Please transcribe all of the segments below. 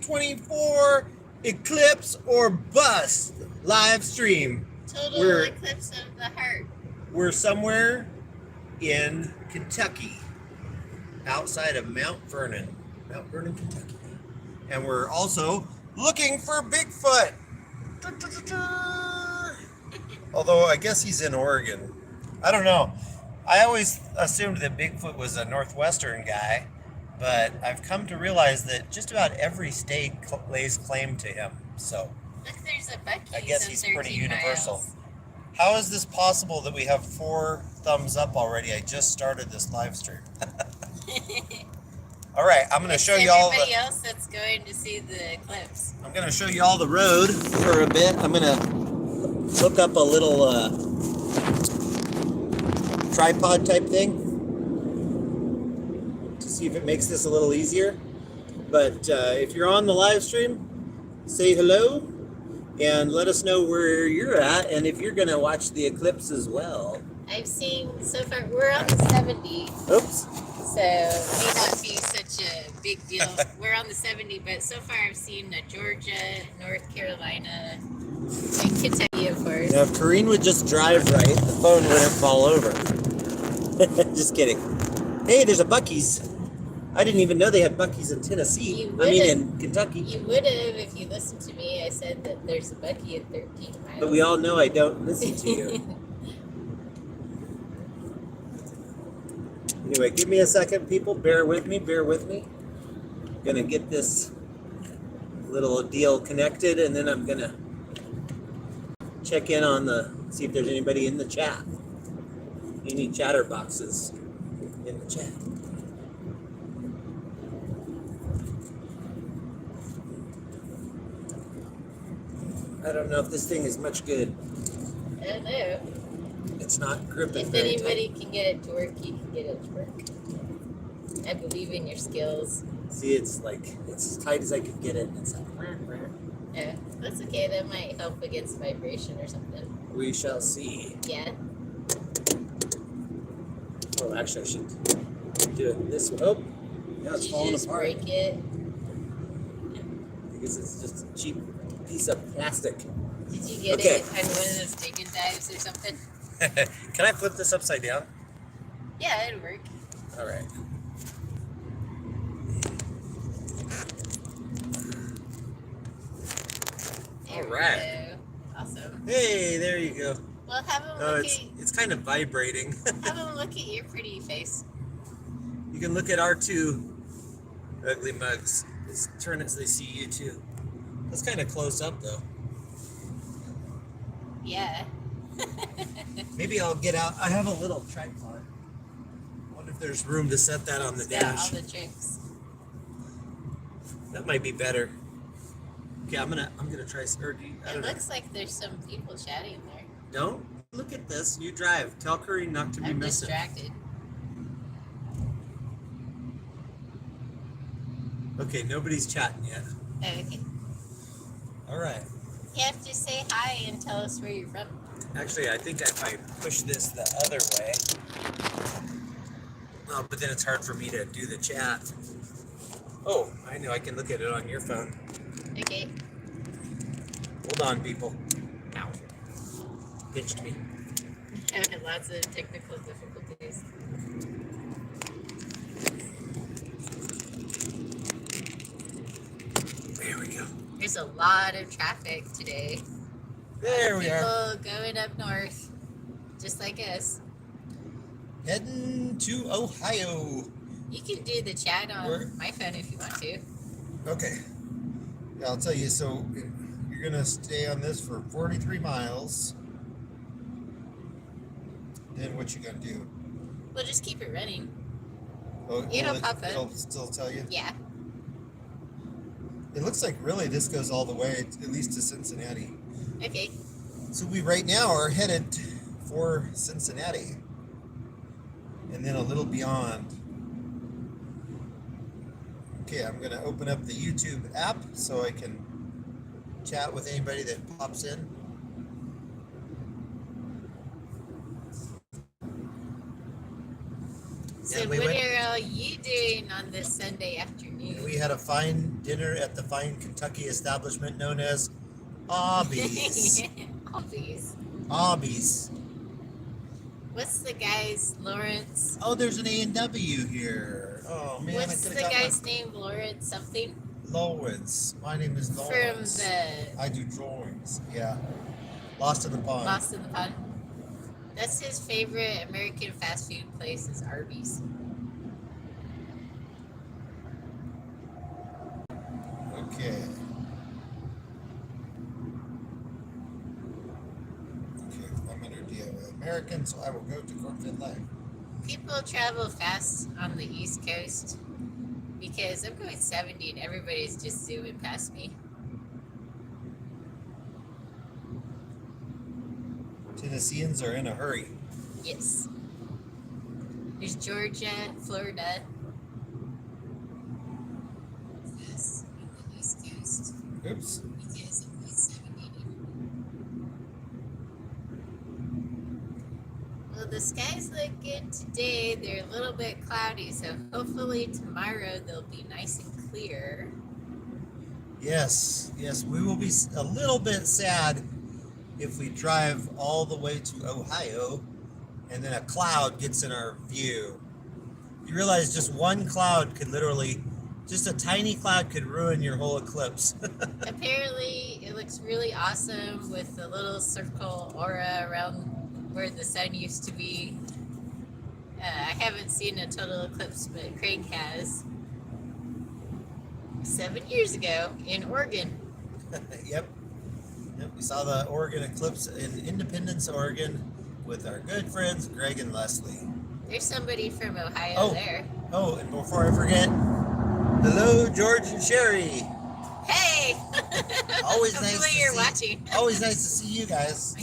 2024 Eclipse or Bust live stream. Total eclipse of the heart. We're somewhere in Kentucky, outside of Mount Vernon, Kentucky. And we're also looking for Bigfoot. Although I guess he's in Oregon. I don't know. I always assumed that Bigfoot was a Northwestern guy, but I've come to realize that just about every state lays claim to him. So look, there's a Buc-ee's. I guess he's pretty universal. Miles. How is this possible that we have 4 thumbs up already? I just started this live stream. All right, I'm going to show you all. Everybody else that's going to see the eclipse. I'm going to show you all the road for a bit. I'm going to hook up a little tripod type thing to see if it makes this a little easier. But if you're on the live stream, say hello and let us know where you're at and if you're going to watch the eclipse as well. I've seen so far, we're on the 70. Oops. So it may not be such a big deal. We're on the 70, but so far I've seen Georgia, North Carolina, and Kentucky, of course. Now, if Corrine would just drive right, the phone wouldn't fall over. Just kidding. Hey, there's a Buc-ee's. I didn't even know they had Buc-ee's in Tennessee. In Kentucky. You would have if you listened to me. I said that there's a Buc-ee at 13 miles. But we all know I don't listen to you. Anyway, give me a second, people. Bear with me. I'm going to get this little deal connected, and then I'm going to check in on see if there's anybody in the chat. Any chatterboxes in the chat. I don't know if this thing is much good. I don't know. It's not gripping. If anybody can get it to work, you can get it to work. I believe in your skills. See, it's as tight as I could get it. It's like, yeah, that's okay. That might help against vibration or something. We shall see. Yeah. Oh, actually, I should do it this way. Oh, now it's falling apart. Break it. Because it's just a cheap piece of plastic. Did you get it on one of those digging dives or something? Can I flip this upside down? Yeah, it'll work. All right. There All right. We go. Awesome. Hey, there you go. Well, have them look it's kind of vibrating. Have them look at your pretty face. You can look at our 2 ugly mugs. Let's turn it so they see you too. That's kind of close up though. Yeah. Maybe I'll get out. I have a little tripod. I wonder if there's room to set that on the dash. All the tricks. That might be better. Okay, I'm gonna try. It looks like there's some people chatting there. Don't look at this. You drive. Tell Corrine not to be missing. I'm distracted. Okay, nobody's chatting yet. Okay. All right. You have to say hi and tell us where you're from. Actually, I think if I push this the other way, well, but then it's hard for me to do the chat. Oh, I know. I can look at it on your phone. Okay. Hold on, people. Ow. Pinched me. Lots of technical difficulties. There we go. There's a lot of traffic today. There we are. People going up north, just like us. Heading to Ohio. You can do the chat on my phone if you want to. Okay. Yeah, I'll tell you. So you're going to stay on this for 43 miles. Then what you going to do? We'll just keep it running. Oh, It'll pop up. It'll still tell you? Yeah. It looks like really this goes all the way, at least to Cincinnati. Okay. So we right now are headed for Cincinnati. And then a little beyond. Okay, I'm going to open up the YouTube app so I can chat with anybody that pops in. So what are all you doing on this Sunday afternoon? We had a fine dinner at the fine Kentucky establishment known as Obby's. Obvious. Obby's. What's the guy's Lawrence? Oh, there's an A&W here. Oh man, What's I could the have got guy's name? Lawrence something? Lawrence. My name is From Lawrence. the I do drawings. Yeah. Lost in the Pond. Lost in the Pond. That's his favorite American fast food place is Arby's. Okay. Okay, I'm under deal with American, so I will go to Cornfit Live. People travel fast on the East Coast because I'm going 70 and everybody's just zooming past me. Tennesseans are in a hurry. Yes. There's Georgia, Florida. Fast on the East Coast Oops. because I'm going 70. Well, the skies look good today. They're a little bit cloudy, so hopefully tomorrow they'll be nice and clear. Yes, yes, we will be a little bit sad if we drive all the way to Ohio and then a cloud gets in our view. You realize just one cloud could literally, just a tiny cloud could ruin your whole eclipse. Apparently, it looks really awesome with the little circle aura around where the sun used to be. I haven't seen a total eclipse, but Craig has. 7 years ago in Oregon. Yep. Yep, we saw the Oregon eclipse in Independence, Oregon with our good friends Greg and Leslie. There's somebody from Ohio there. Oh, and before I forget, hello George and Sherry. Hey! Always Hopefully nice to you're see, watching. Always nice to see you guys.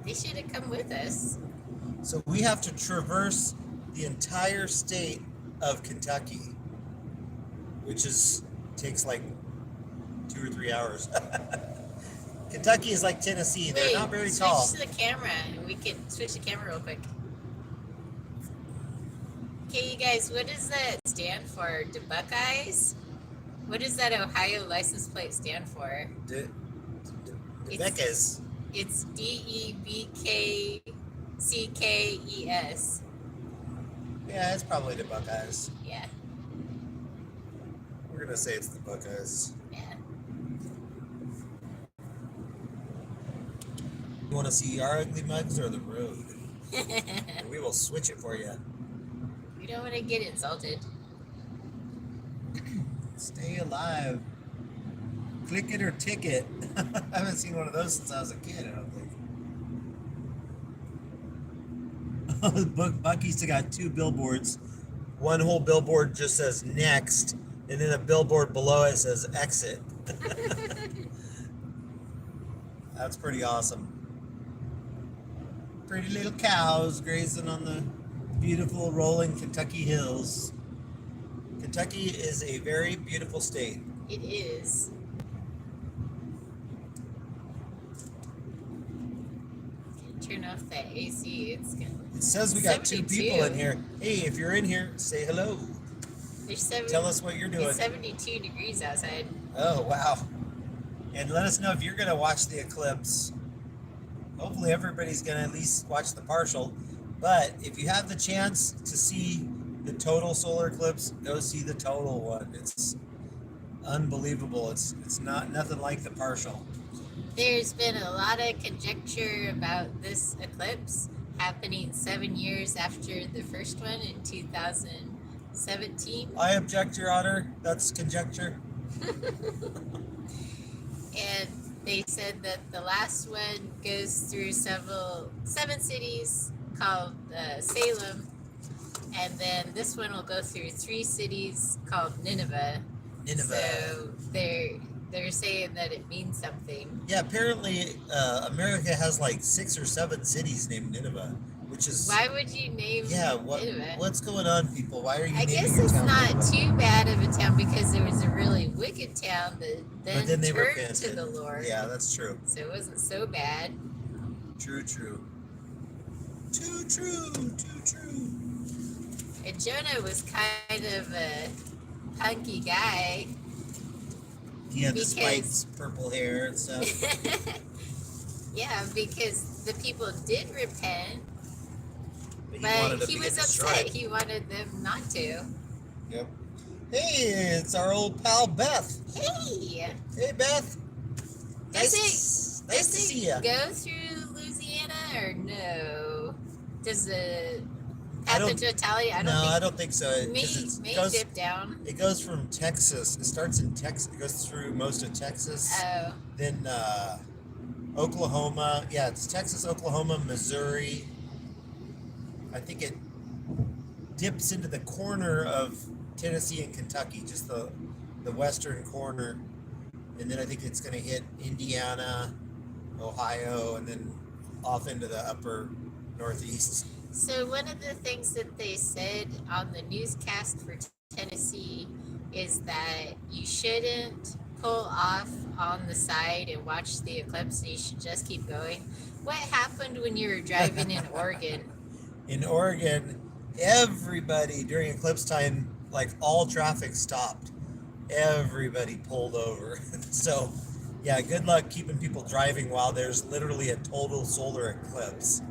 They should have come with us. So we have to traverse the entire state of Kentucky, which takes like 2 or 3 hours. Kentucky is like Tennessee. They're Wait, not very tall. switch to the camera. We can switch the camera real quick. Okay, you guys, what does that stand for? The Buckeyes? What does that Ohio license plate stand for? Becca's. It's DEBKCKES. Yeah, it's probably the Buckeyes. Yeah, We're gonna say it's the Buckeyes. yeah. You want to see our ugly mugs or the road? And we will switch it for you. We don't want to get insulted. Stay alive. Click it or ticket. I haven't seen one of those since I was a kid, I don't think. Bucky's still got 2 billboards. One whole billboard just says next, and then a billboard below it says exit. That's pretty awesome. Pretty little cows grazing on the beautiful rolling Kentucky hills. Kentucky is a very beautiful state. It is. Turn off that AC. It's gonna. It says we got 2 people 72. in here. Hey, if you're in here, say hello. There's Tell us what you're doing. It's 72 degrees outside. Oh, wow. And let us know if you're going to watch the eclipse. Hopefully everybody's going to at least watch the partial. But if you have the chance to see the total solar eclipse, go see the total one. It's unbelievable. It's nothing like the partial. There's been a lot of conjecture about this eclipse happening 7 years after the first one in 2017. I object, Your Honor. That's conjecture. And they said that the last one goes through 7 cities called Salem, and then this one will go through 3 cities called Nineveh. So they're saying that it means something. Yeah, apparently America has like 6 or 7 cities named Nineveh, which is... Why would you name Nineveh? What's going on, people? Why are you I naming guess your it's town not Nineveh? too bad of a town because there was a really wicked town that But then they turned repented. to the Lord. Yeah, that's true. So it wasn't so bad. True. Too true, too true. And Jonah was kind of a punky guy. He had the Because- spikes, purple hair and stuff. Yeah, because the people did repent, But but he was upset. He wanted them not to. Yep. Hey, it's our old pal Beth. Hey! Hey, Beth. Does Nice to see you. Go through Louisiana or no? Does it I have don't- the totality? I don't think so. May dip down. It goes from Texas. It starts in Texas. It goes through most of Texas. Oh, Then Oklahoma. Yeah, it's Texas, Oklahoma, Missouri. I think it dips into the corner of Tennessee and Kentucky, just the western corner. And then I think it's going to hit Indiana, Ohio, and then off into the upper northeast. so one of the things that they said on the newscast for Tennessee is that you shouldn't pull off on the side and watch the eclipse. You should just keep going. What happened when you were driving in Oregon? In Oregon, everybody during eclipse time, like all traffic stopped. Everybody pulled over. So, yeah, good luck keeping people driving while there's literally a total solar eclipse.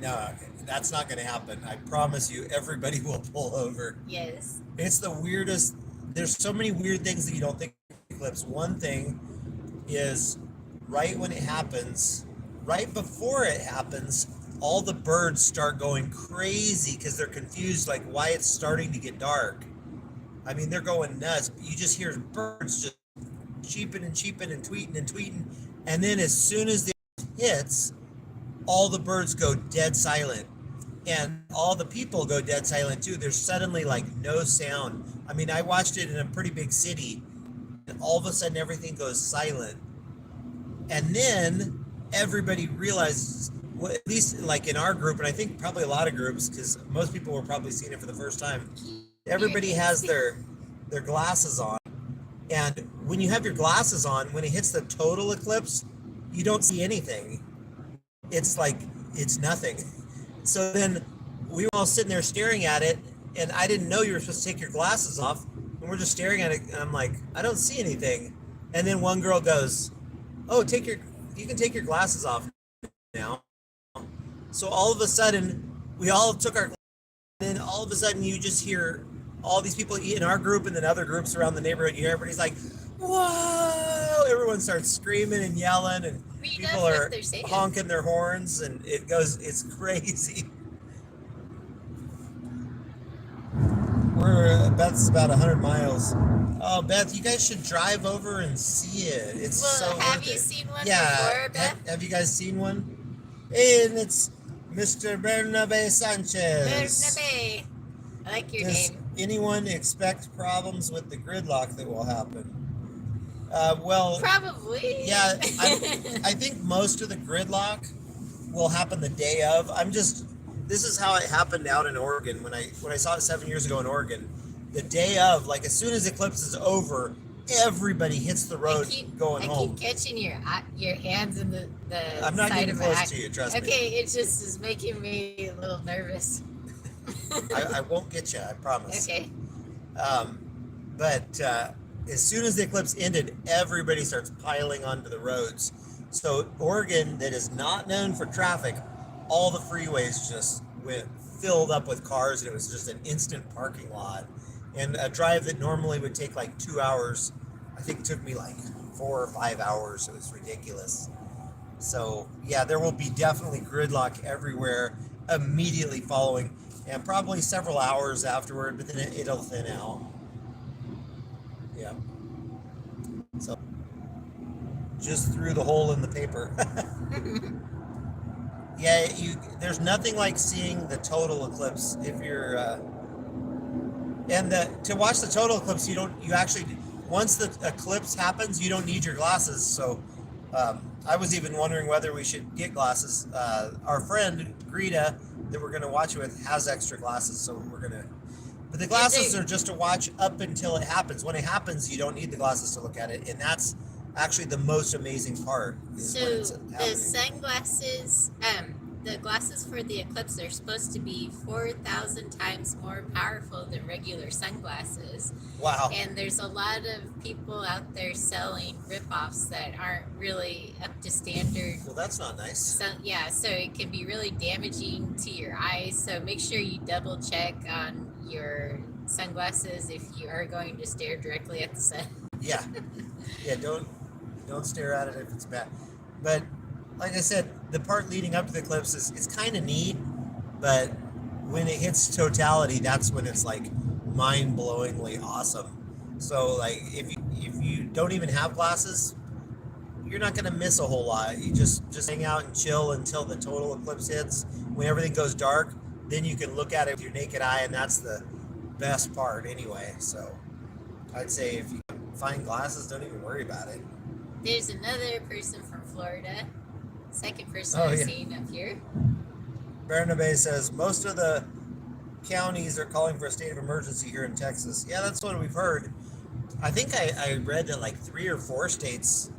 No, that's not going to happen. I promise you, everybody will pull over. Yes. It's the weirdest. There's so many weird things that you don't think eclipse. One thing is right when it happens, right before it happens, all the birds start going crazy because they're confused, like why it's starting to get dark. I mean, they're going nuts. You just hear birds just cheeping and cheeping and tweeting. And then as soon as the hits, all the birds go dead silent. And all the people go dead silent too. There's suddenly like no sound. I mean, I watched it in a pretty big city, and all of a sudden everything goes silent. And then everybody realizes, well, at least like in our group, and I think probably a lot of groups, because most people were probably seeing it for the first time, everybody has their glasses on. And when you have your glasses on, when it hits the total eclipse, you don't see anything. It's like, it's nothing. So then we were all sitting there staring at it, and I didn't know you were supposed to take your glasses off. And we're just staring at it, and I'm like, I don't see anything. And then one girl goes, oh, you can take your glasses off now. So all of a sudden, we all took our glasses, and then all of a sudden you just hear all these people in our group and then other groups around the neighborhood. You hear everybody's like, whoa! Everyone starts screaming and yelling, and people are honking their horns, and it's crazy. Beth's about 100 miles. Oh, Beth, you guys should drive over and see it. It's so worth it. Have you seen one before, Beth? Have you guys seen one? And it's Mr. Bernabe Sanchez. Bernabe. I like your Does name. anyone expect problems with the gridlock that will happen? Well, probably. Yeah, I think most of the gridlock will happen the day of. This is how it happened out in Oregon when I saw it 7 years ago in Oregon. The day of, like as soon as eclipse is over, everybody hits the road going home. I keep catching your hands in the I'm not side getting of close my to you, trust me. Okay, it just is making me a little nervous. I won't get you, I promise. Okay. But as soon as the eclipse ended, everybody starts piling onto the roads. So Oregon, that is not known for traffic, all the freeways just filled up with cars, and it was just an instant parking lot. And a drive that normally would take like 2 hours, I think took me like 4 or 5 hours. It was ridiculous. So yeah, there will be definitely gridlock everywhere immediately following, and probably several hours afterward, but then it'll thin out. Yeah. So just through the hole in the paper. Yeah, there's nothing like seeing the total eclipse if you're to watch the total eclipse, once the eclipse happens, you don't need your glasses. So I was even wondering whether we should get glasses. Our friend Greta that we're going to watch with has extra glasses, so but the glasses are just to watch up until it happens. When it happens, you don't need the glasses to look at it, and that's actually the most amazing part. So the sunglasses, the glasses for the Eclipse are supposed to be 4,000 times more powerful than regular sunglasses. Wow. And there's a lot of people out there selling rip-offs that aren't really up to standard. Well, that's not nice. So yeah, so it can be really damaging to your eyes. So make sure you double check on your sunglasses if you are going to stare directly at the sun. Yeah. Yeah, don't stare at it if it's bad. But like I said, the part leading up to the eclipse is kind of neat, but when it hits totality, that's when it's like mind-blowingly awesome. So like if you don't even have glasses, you're not going to miss a whole lot. You just hang out and chill until the total eclipse hits. When everything goes dark, then you can look at it with your naked eye, and that's the best part anyway. So I'd say if you find glasses, don't even worry about it. There's another person from Florida, second person Oh, I've yeah. seen up here. Bernabe says most of the counties are calling for a state of emergency here in Texas. Yeah, that's what we've heard. I think I read that like 3 or 4 states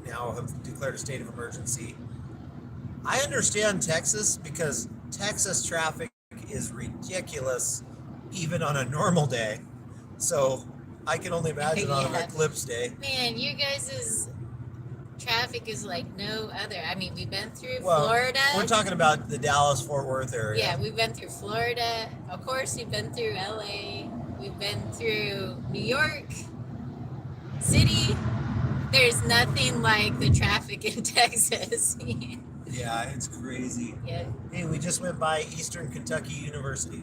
now have declared a state of emergency. I understand Texas because Texas traffic is ridiculous even on a normal day. So I can only imagine on an Yeah. eclipse day. Man, you guys' traffic is like no other. I mean, we've been through Well, Florida. we're talking about the Dallas-Fort Worth area. Yeah, we've been through Florida. Of course, we've been through LA. We've been through New York City. There's nothing like the traffic in Texas. Yeah, it's crazy. Yeah. Hey, we just went by Eastern Kentucky University.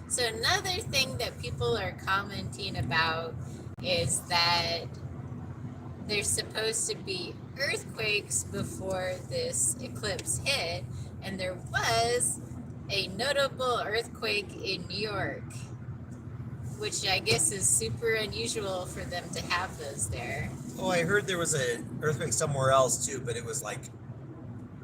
So another thing that people are commenting about is that there's supposed to be earthquakes before this eclipse hit, and there was a notable earthquake in New York, which I guess is super unusual for them to have those there. Oh, I heard there was an earthquake somewhere else too, but it was like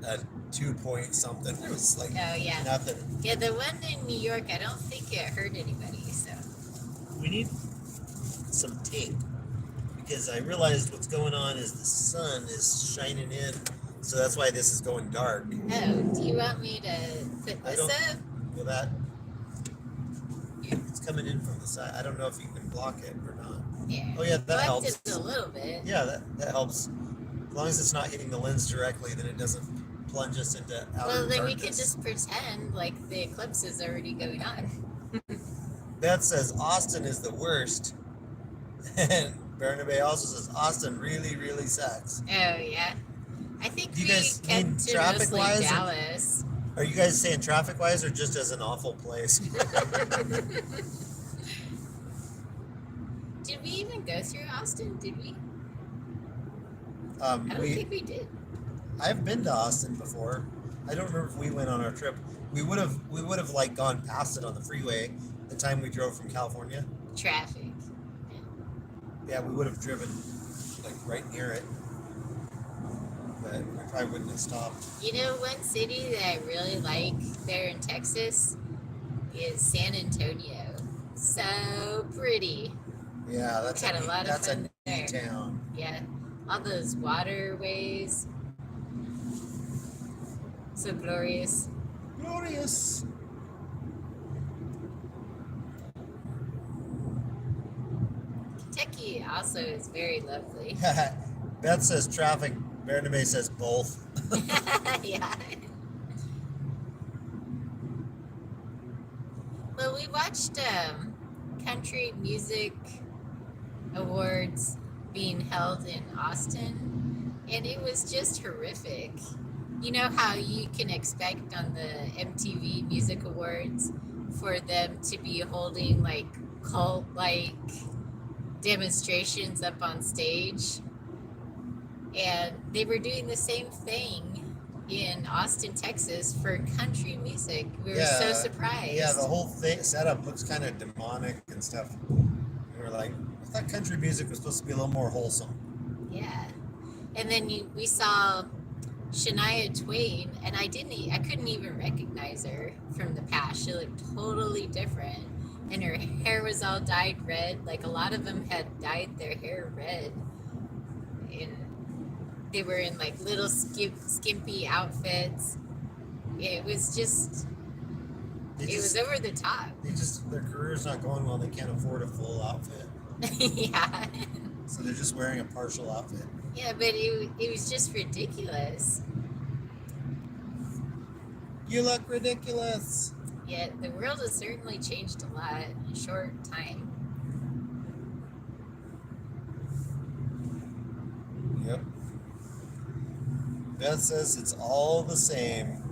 a 2 point something. It was like Oh yeah. nothing. Yeah, the one in New York, I don't think it hurt anybody, so. We need some tape because I realized what's going on is the sun is shining in, so that's why this is going dark. Oh, do you want me to put I this don't- up? Well, that it's coming in from the side. I don't know if you can block it or not. Yeah. Oh, yeah, that Blocked helps. it a little bit. Yeah, that helps. As long as it's not hitting the lens directly, then it doesn't plunge us into outer Well, then we darkness. could just pretend like the eclipse is already going on. Beth says Austin is the worst. And Bernabe also says Austin really, really sucks. Oh, yeah. I think Do you we guys kept mean to traffic-wise, mostly or- Dallas. Are you guys saying traffic wise or just as an awful place? Did we even go through Austin? Did we? I don't think we did. I've been to Austin before. I don't remember if we went on our trip. We would have like gone past it on the freeway the time we drove from California. Traffic. Yeah, we would have driven like right near it. But we probably wouldn't have stopped. You know, one city that I really like there in Texas is San Antonio. So pretty. Yeah, that's Had a lot of that's fun a neat there. town. Yeah. All those waterways. So glorious. Glorious. Kentucky also is very lovely. Beth says traffic. Bernabe says both. Yeah. Well, we watched country music awards being held in Austin, and it was just horrific. You know how you can expect on the MTV Music Awards for them to be holding like cult-like demonstrations up on stage? And they were doing the same thing in Austin, Texas for country music. We were so surprised. Yeah, the whole thing setup looks kind of demonic and stuff. We were like, I thought country music was supposed to be a little more wholesome. Yeah. And then we saw Shania Twain, and I couldn't even recognize her from the past. She looked totally different, and her hair was all dyed red. Like a lot of them had dyed their hair red, and they were in like little skimpy outfits. It was just, it was over the top. Their career's not going well. They can't afford a full outfit. Yeah. So they're just wearing a partial outfit. Yeah, but it was just ridiculous. You look ridiculous. Yeah, the world has certainly changed a lot in a short time. Yep. Beth says it's all the same.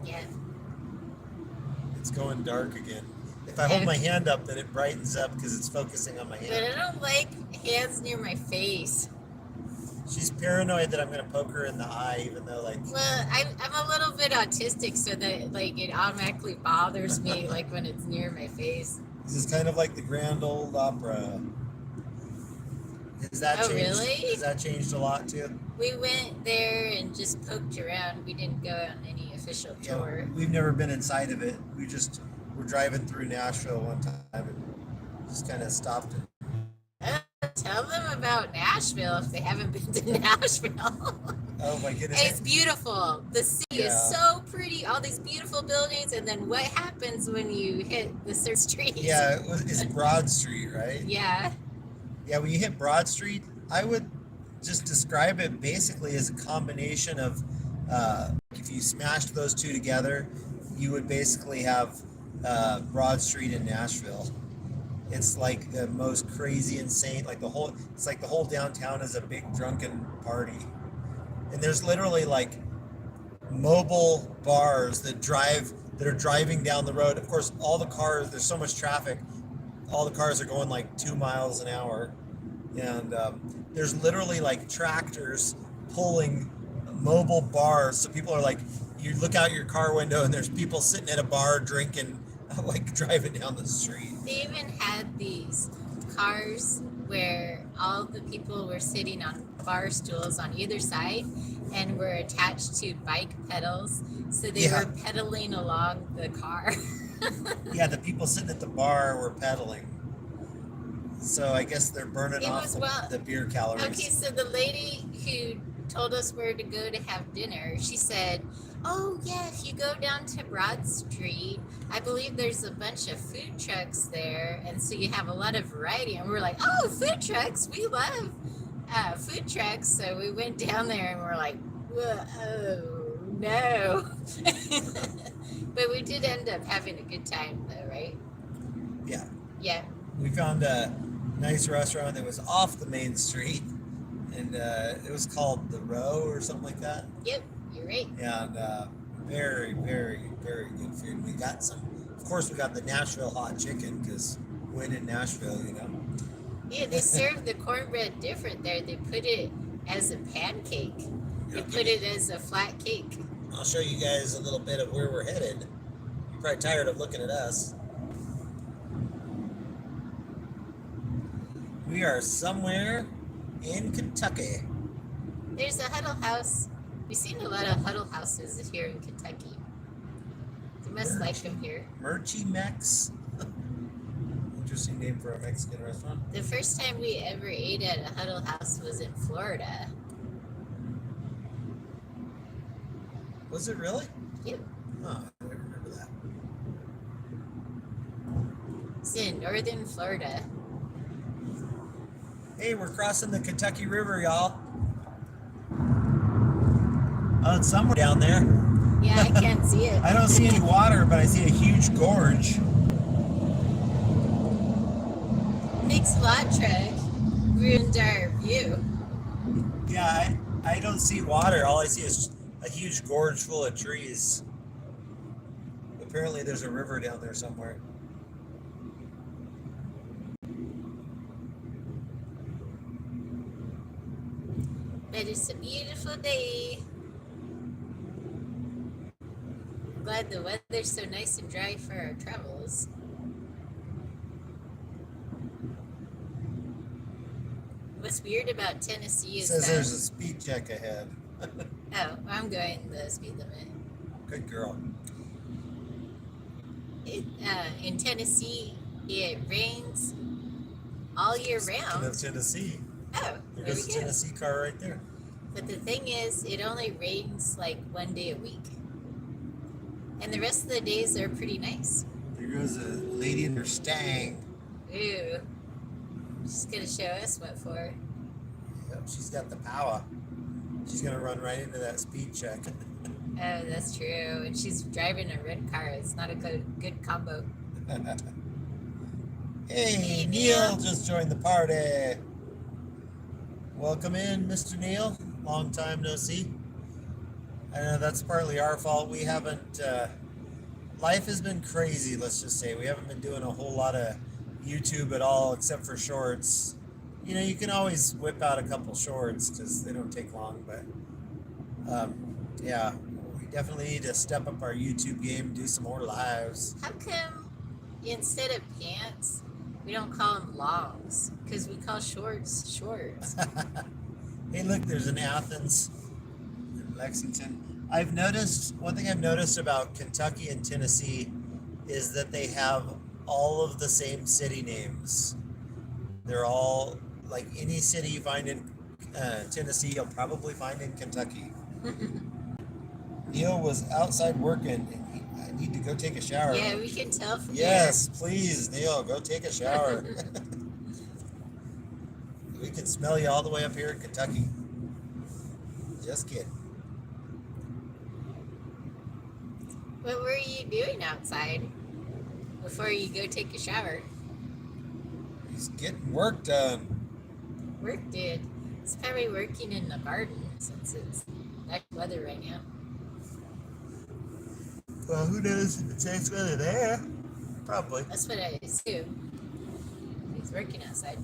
Yeah. It's going dark again. If I hold my hand up, then it brightens up because it's focusing on my But hand. I don't like hands near my face. She's paranoid that I'm going to poke her in the eye, even though, like... Well, I'm a little bit autistic, so that, like, it automatically bothers me, like, when it's near my face. This is kind of like the Grand Old Opera. Has that changed? Really? Has that changed a lot, too? We went there and just poked around. We didn't go on any official tour. We've never been inside of it. We just were driving through Nashville one time and just kind of stopped it. Tell them about Nashville if they haven't been to Nashville. Oh my goodness. It's beautiful. The city is so pretty. All these beautiful buildings, and then what happens when you hit the third street? Yeah, it's Broad Street, right? Yeah. Yeah, when you hit Broad Street, I would just describe it basically as a combination of, if you smashed those two together, you would basically have Broad Street in Nashville. It's like the most crazy, insane, it's like the whole downtown is a big drunken party. And there's literally like mobile bars that are driving down the road. Of course, all the cars, there's so much traffic, all the cars are going like 2 miles an hour. And there's literally like tractors pulling mobile bars. So people are like, you look out your car window and there's people sitting at a bar drinking, like driving down the street. They even had these cars where all the people were sitting on bar stools on either side and were attached to bike pedals. So they were pedaling along the car. Yeah, the people sitting at the bar were pedaling. So I guess they're burning off the beer calories. Okay, so the lady who told us where to go to have dinner, she said, oh yeah, if you go down to Broad Street, I believe there's a bunch of food trucks there, and so you have a lot of variety. And we're like, oh, food trucks, we love food trucks. So we went down there and we're like, whoa, no. But we did end up having a good time though, right? Yeah. Yeah. We found a nice restaurant that was off the main street, and it was called The Row or something like that. Yep, you're right. And very, very, very good food. We got of course, we got the Nashville hot chicken because when in Nashville, you know. Yeah, they serve the cornbread different there. They put it as a pancake. They put it as a flat cake. I'll show you guys a little bit of where we're headed. You're probably tired of looking at us. We are somewhere in Kentucky. There's a Huddle House. We've seen a lot of Huddle Houses here in Kentucky. You must like them here. Murchie Mex. Interesting name for a Mexican restaurant. The first time we ever ate at a Huddle House was in Florida. Was it really? Yep. Oh, I don't remember that. It's in northern Florida. Hey, we're crossing the Kentucky River, y'all. Oh, it's somewhere down there. Yeah, I can't see it. I don't see any water, but I see a huge gorge. Nick's lot truck ruined our view. Yeah, I don't see water. All I see is a huge gorge full of trees. Apparently there's a river down there somewhere. But it's a beautiful day. I'm glad the weather's so nice and dry for our travels. What's weird about Tennessee is Says there's a speed check ahead. Oh, I'm going the speed limit. Good girl. In Tennessee, it rains all year round. Of Tennessee. Oh, There's goes the Tennessee car right there. But the thing is, it only rains like 1 day a week. And the rest of the days are pretty nice. There goes a lady in her Stang. Ooh. She's going to show us what for. Yep, she's got the power. She's going to run right into that speed check. Oh, that's true. And she's driving a red car. It's not a good combo. Hey, Neil just joined the party. Welcome in, Mr. Neil. Long time no see. I know that's partly our fault. We haven't, life has been crazy, let's just say. We haven't been doing a whole lot of YouTube at all, except for shorts. You know, you can always whip out a couple shorts because they don't take long, but yeah, we definitely need to step up our YouTube game, do some more lives. How come instead of pants, we don't call them longs? Because we call shorts shorts. Hey, look, there's an Athens in Lexington. One thing I've noticed about Kentucky and Tennessee is that they have all of the same city names. They're all, like any city you find in Tennessee, you'll probably find in Kentucky. Neil was outside working, and I need to go take a shower. Yeah, we can tell from Yes, please, Neil, go take a shower. We can smell you all the way up here in Kentucky. Just kidding. What were you doing outside before you go take a shower? He's getting work done. Work, dude. It's probably working in the garden since it's nice weather right now. Well, who knows if it's nice weather there? Probably. That's what I assume. He's working outside.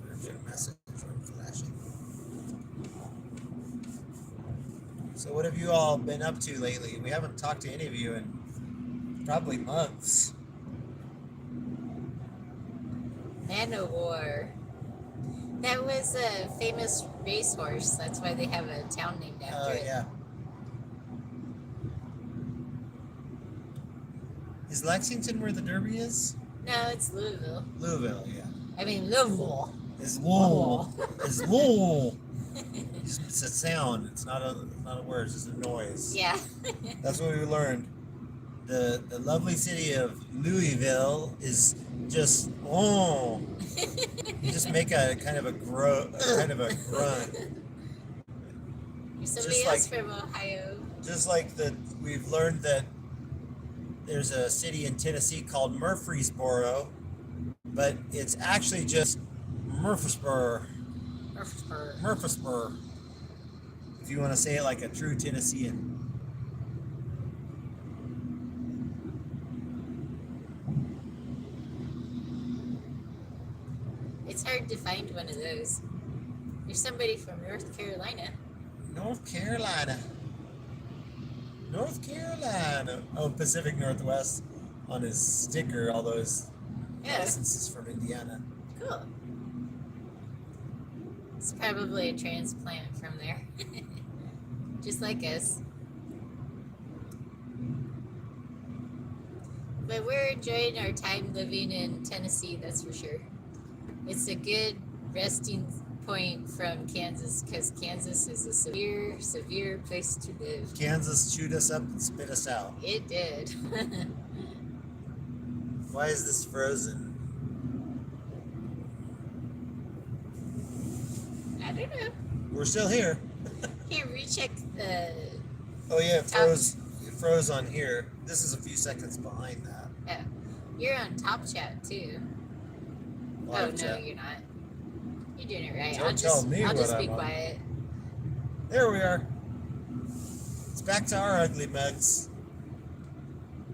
Urgent message from flashing. So what have you all been up to lately? We haven't talked to any of you in probably months. Manowar. That was a famous racehorse. That's why they have a town named after it. Yeah. Is Lexington where the Derby is? No, it's Louisville. Louisville, yeah. I mean, Louisville. It's Louisville. It's Louisville. It's a sound. It's not a word. It's just a noise. Yeah. That's what we learned. The lovely city of Louisville is just You just make a kind of a grunt. There's somebody Just else like- from Ohio. Just like we've learned that there's a city in Tennessee called Murfreesboro, but it's actually just Murfreesboro. Murfreesboro. If you want to say it like a true Tennessean. It's hard to find one of those. There's somebody from North Carolina. North Carolina. North Carolina. Oh, Pacific Northwest on his sticker, although his Yeah, license is from Indiana. cool. It's probably a transplant from there. Just like us. But we're enjoying our time living in Tennessee, that's for sure. It's a good resting point from Kansas because Kansas is a severe, severe place to live. Kansas chewed us up and spit us out. It did. Why is this frozen? I don't know. We're still here. Here, recheck the. Oh yeah, it froze. It froze on here. This is a few seconds behind that. Oh, you're on Top Chat too. Live no, chat. you're not. You're doing it right. Don't tell me I'll what just I'm be on. quiet. There we are. It's back to our ugly mugs.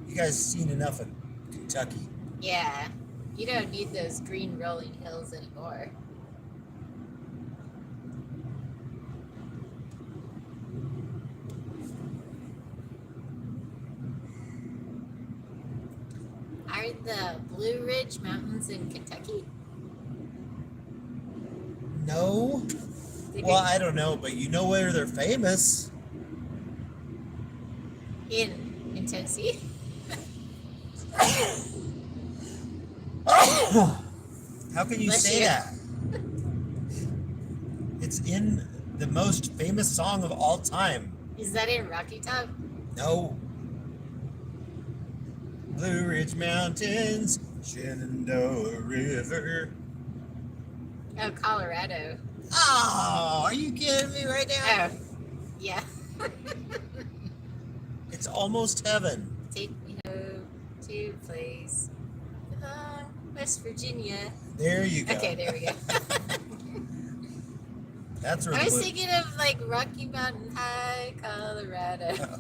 You guys seen enough of Kentucky. Yeah, you don't need those green rolling hills anymore. Are the Blue Ridge Mountains in Kentucky? No. Well, I don't know, but you know where they're famous. In Tennessee? How can you Bless say you. that? It's in the most famous song of all time. Is that in Rocky Top? No. Blue Ridge Mountains, Shenandoah River. Oh, Colorado. Oh, are you kidding me right now? Oh, yeah. It's almost heaven. Take me home to a place West Virginia. There you go. Okay, there we go. That's where I the was blue. thinking of like Rocky Mountain High, Colorado.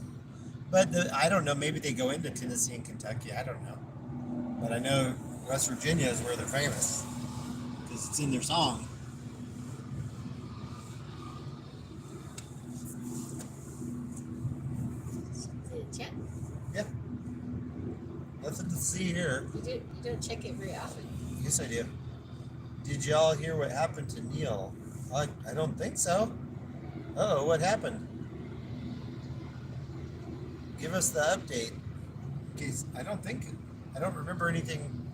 But I don't know. Maybe they go into Tennessee and Kentucky. I don't know. But I know West Virginia is where they're famous because it's in their song. Check. Yeah. Nothing to see here. You don't check it very often. Yes, I do. Did y'all hear what happened to Neil? I don't think so. Oh, what happened? Give us the update. In case I don't remember anything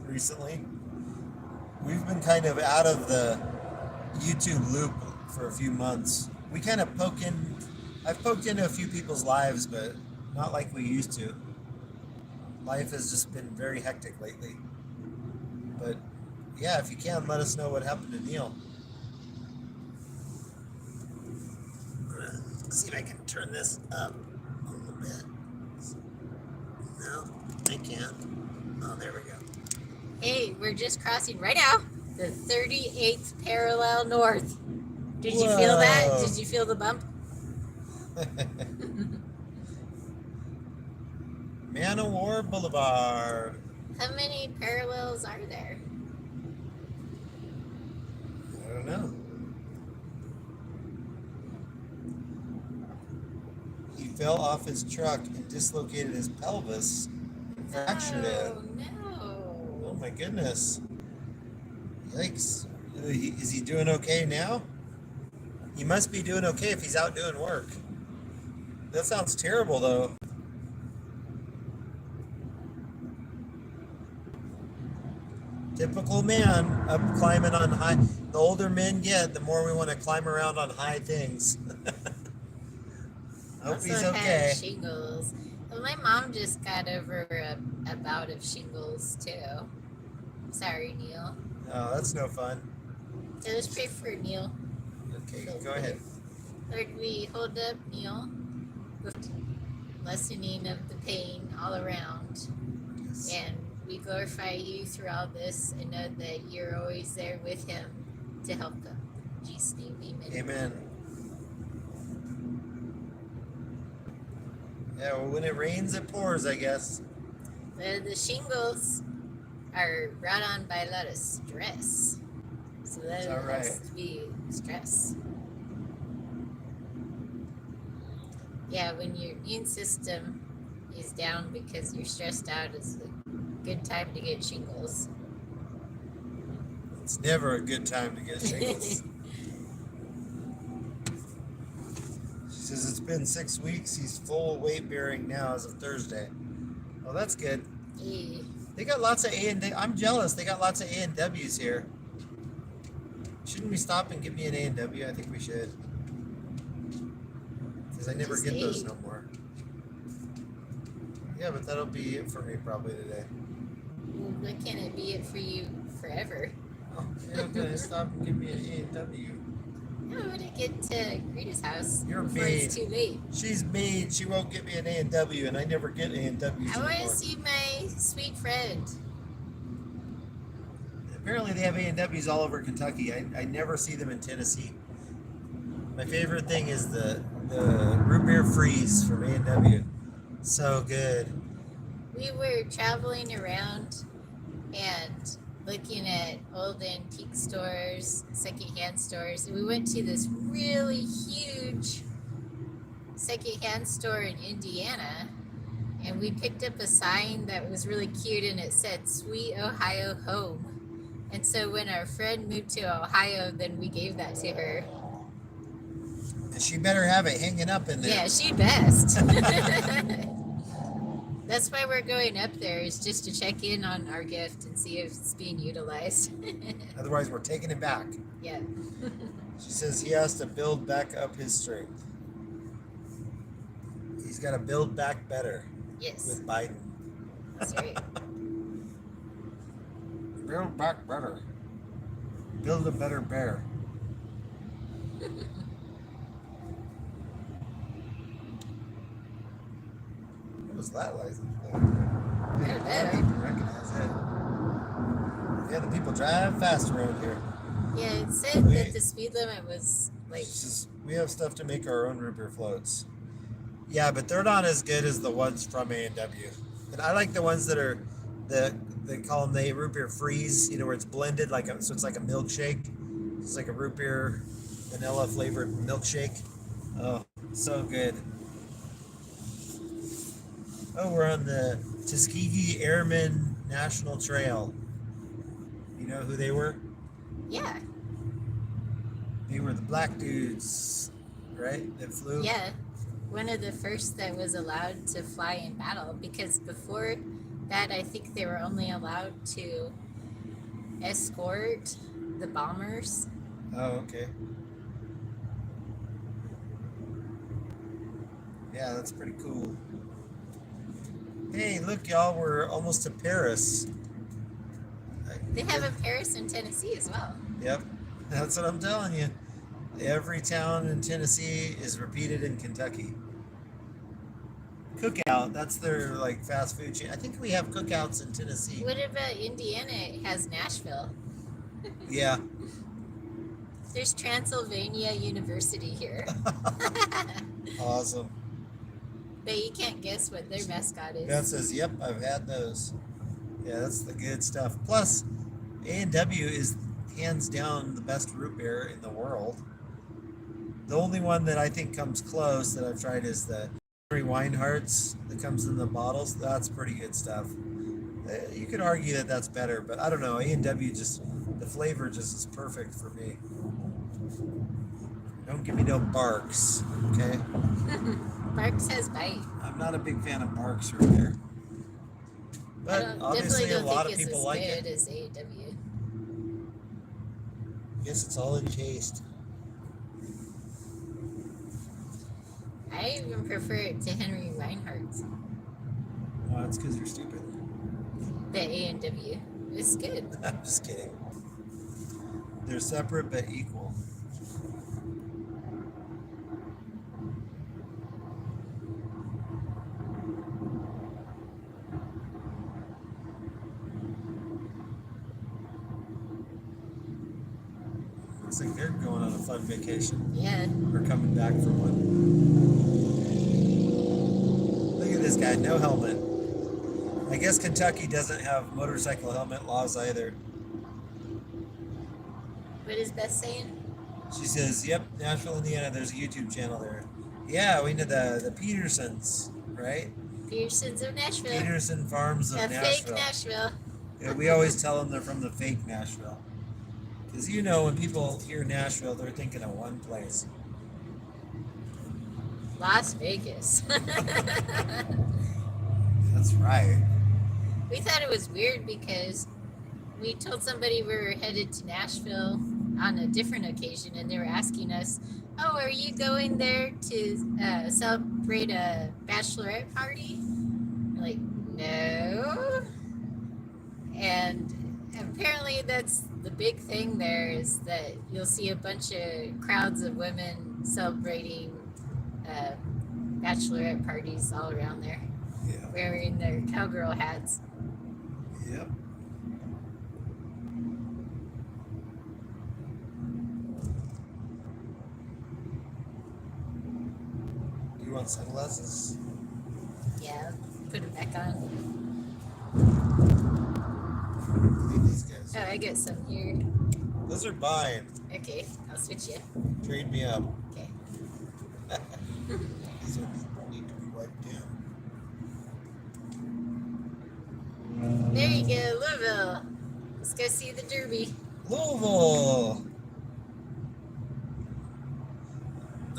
recently. We've been kind of out of the YouTube loop for a few months. We kind of I've poked into a few people's lives, but not like we used to. Life has just been very hectic lately. But yeah, if you can, let us know what happened to Neil. See if I can turn this up a little bit. No, I can't. Oh, there we go. Hey, we're just crossing right now the 38th parallel north. Did you feel that? Did you feel the bump? Man o' War Boulevard. How many parallels are there? I don't know. He fell off his truck and dislocated his pelvis and fractured it. Oh, no. Oh my goodness. Yikes. Is he doing okay now? He must be doing okay if he's out doing work. That sounds terrible though. Typical man up climbing on high. The older men get, the more we want to climb around on high things. I hope Also he's had okay. shingles. Well, my mom just got over a bout of shingles too. Sorry, Neil. Oh, that's no fun. So let's pray for Neil. Okay, go ahead. Lord, we hold up Neil with lessening of the pain all around. Yes. And we glorify you through all this and know that you're always there with him to help him. In Jesus' name, amen. Amen. Yeah, well, when it rains, it pours, I guess. The shingles are brought on by a lot of stress. So that That's all right. has to be stress. Yeah, when your immune system is down because you're stressed out, it's a good time to get shingles. It's never a good time to get shingles. She says it's been 6 weeks. He's full weight bearing now as of Thursday. Well, that's good. Yeah. They got lots of A&W. I'm jealous. They got lots of A&Ws here. Shouldn't we stop and give me an A&W? I think we should. Because I never Just get those ate. no more. Yeah, but that'll be it for me probably today. Why can't it be it for you forever? Oh, you're gonna stop and give me an A&W. No, when I get to Greta's house You're before it's too late. She's mean. She won't get me an A&W, and I never get A&Ws I want to anymore. see my sweet friend. Apparently, they have A&Ws all over Kentucky. I never see them in Tennessee. My favorite thing is the root beer freeze from A&W. So good. We were traveling around and looking at old antique stores, secondhand stores, and we went to this really huge secondhand store in Indiana, and we picked up a sign that was really cute, and it said "Sweet Ohio Home." And so when our friend moved to Ohio, then we gave that to her. And she better have it hanging up in there. Yeah, she best. That's why we're going up there, is just to check in on our gift and see if it's being utilized. Otherwise, we're taking it back. Yeah. She says he has to build back up his strength. He's got to build back better Yes. with Biden. That's right. Build back better. Build a better bear. What was that license plate? I don't I don't know. even recognize it. Yeah, the people drive fast around here. Yeah, it said that the speed limit was like. It's just, we have stuff to make our own root beer floats. Yeah, but they're not as good as the ones from A&W. And I like the ones that are they call them the root beer freeze. You know, where it's blended so it's like a milkshake. It's like a root beer vanilla flavored milkshake. Oh, so good. Oh, we're on the Tuskegee Airmen National Trail. You know who they were? Yeah. They were the black dudes, right? That flew. Yeah. One of the first that was allowed to fly in battle, because before that, I think they were only allowed to escort the bombers. Oh, okay. Yeah, that's pretty cool. Hey, look, y'all, we're almost to Paris. They have a Paris in Tennessee as well. Yep, that's what I'm telling you. Every town in Tennessee is repeated in Kentucky. Cookout, that's their like fast food chain. I think we have cookouts in Tennessee. What about Indiana? It has Nashville. Yeah. There's Transylvania University here. Awesome. But you can't guess what their mascot is. Beth says, "Yep, I've had those." Yeah, that's the good stuff. Plus, A&W is hands down the best root beer in the world. The only one that I think comes close that I've tried is the Henry Weinhardt's that comes in the bottles. That's pretty good stuff. You could argue that that's better, but I don't know. A&W just, the flavor just is perfect for me. Don't give me no Barks, okay? Barks has bite. I'm not a big fan of Barks right there. I But obviously a don't lot think of it's people as like good it. as AW. Guess it's all in taste. I even prefer it to Henry Reinhardt's. Well, that's because you're stupid. The A&W. It's good. I'm just kidding. They're separate but equal. Looks like they're going on a fun vacation. Yeah. We're coming back from one. Look at this guy, no helmet. I guess Kentucky doesn't have motorcycle helmet laws either. What is Beth saying? She says, "Yep, Nashville, Indiana. There's a YouTube channel there." Yeah, we know the Petersons, right? Petersons of Nashville. Peterson Farms of A Nashville. fake Nashville. Yeah, we always tell them they're from the fake Nashville. Because you know, when people hear Nashville, they're thinking of one place. Las Vegas. That's right. We thought it was weird because we told somebody we were headed to Nashville on a different occasion, and they were asking us, "Oh, are you going there to celebrate a bachelorette party?" We're like, no. And apparently that's the big thing there, is that you'll see a bunch of crowds of women celebrating bachelorette parties all around there, Yeah. wearing their cowgirl hats. Yep. Do you want sunglasses? Yeah, put them back on. Look at these guys. Oh, I got some here. Those are buying. Okay, I'll switch you. Trade me up. Okay. These ones need to be wiped down. There you go, Louisville. Let's go see the Derby. Louisville.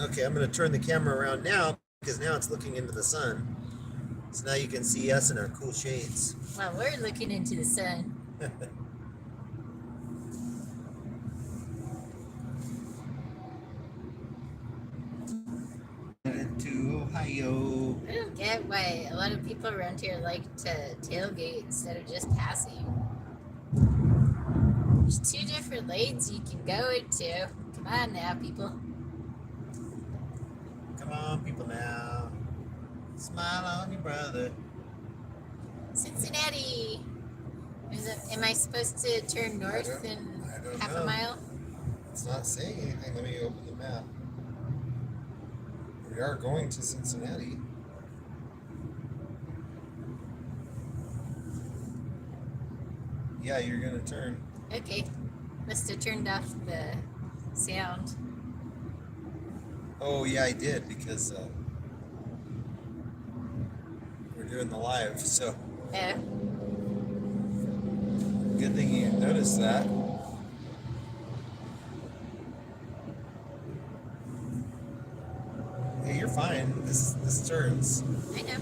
Okay, I'm going to turn the camera around now because now it's looking into the sun. So now you can see us in our cool shades. Well, we're looking into the sun. To Ohio. I don't get why a lot of people around here like to tailgate instead of just passing. There's two different lanes you can go into. Come on now, people. Come on, people now. Smile on your brother. Cincinnati. Am I supposed to turn north in I don't half know. a mile? It's not saying anything. Let me open the map. We are going to Cincinnati. Yeah, you're gonna turn. Okay. Must have turned off the sound. Oh yeah, I did because we're doing the live. So Oh, good thing you noticed that. Hey, you're fine. This turns. I know.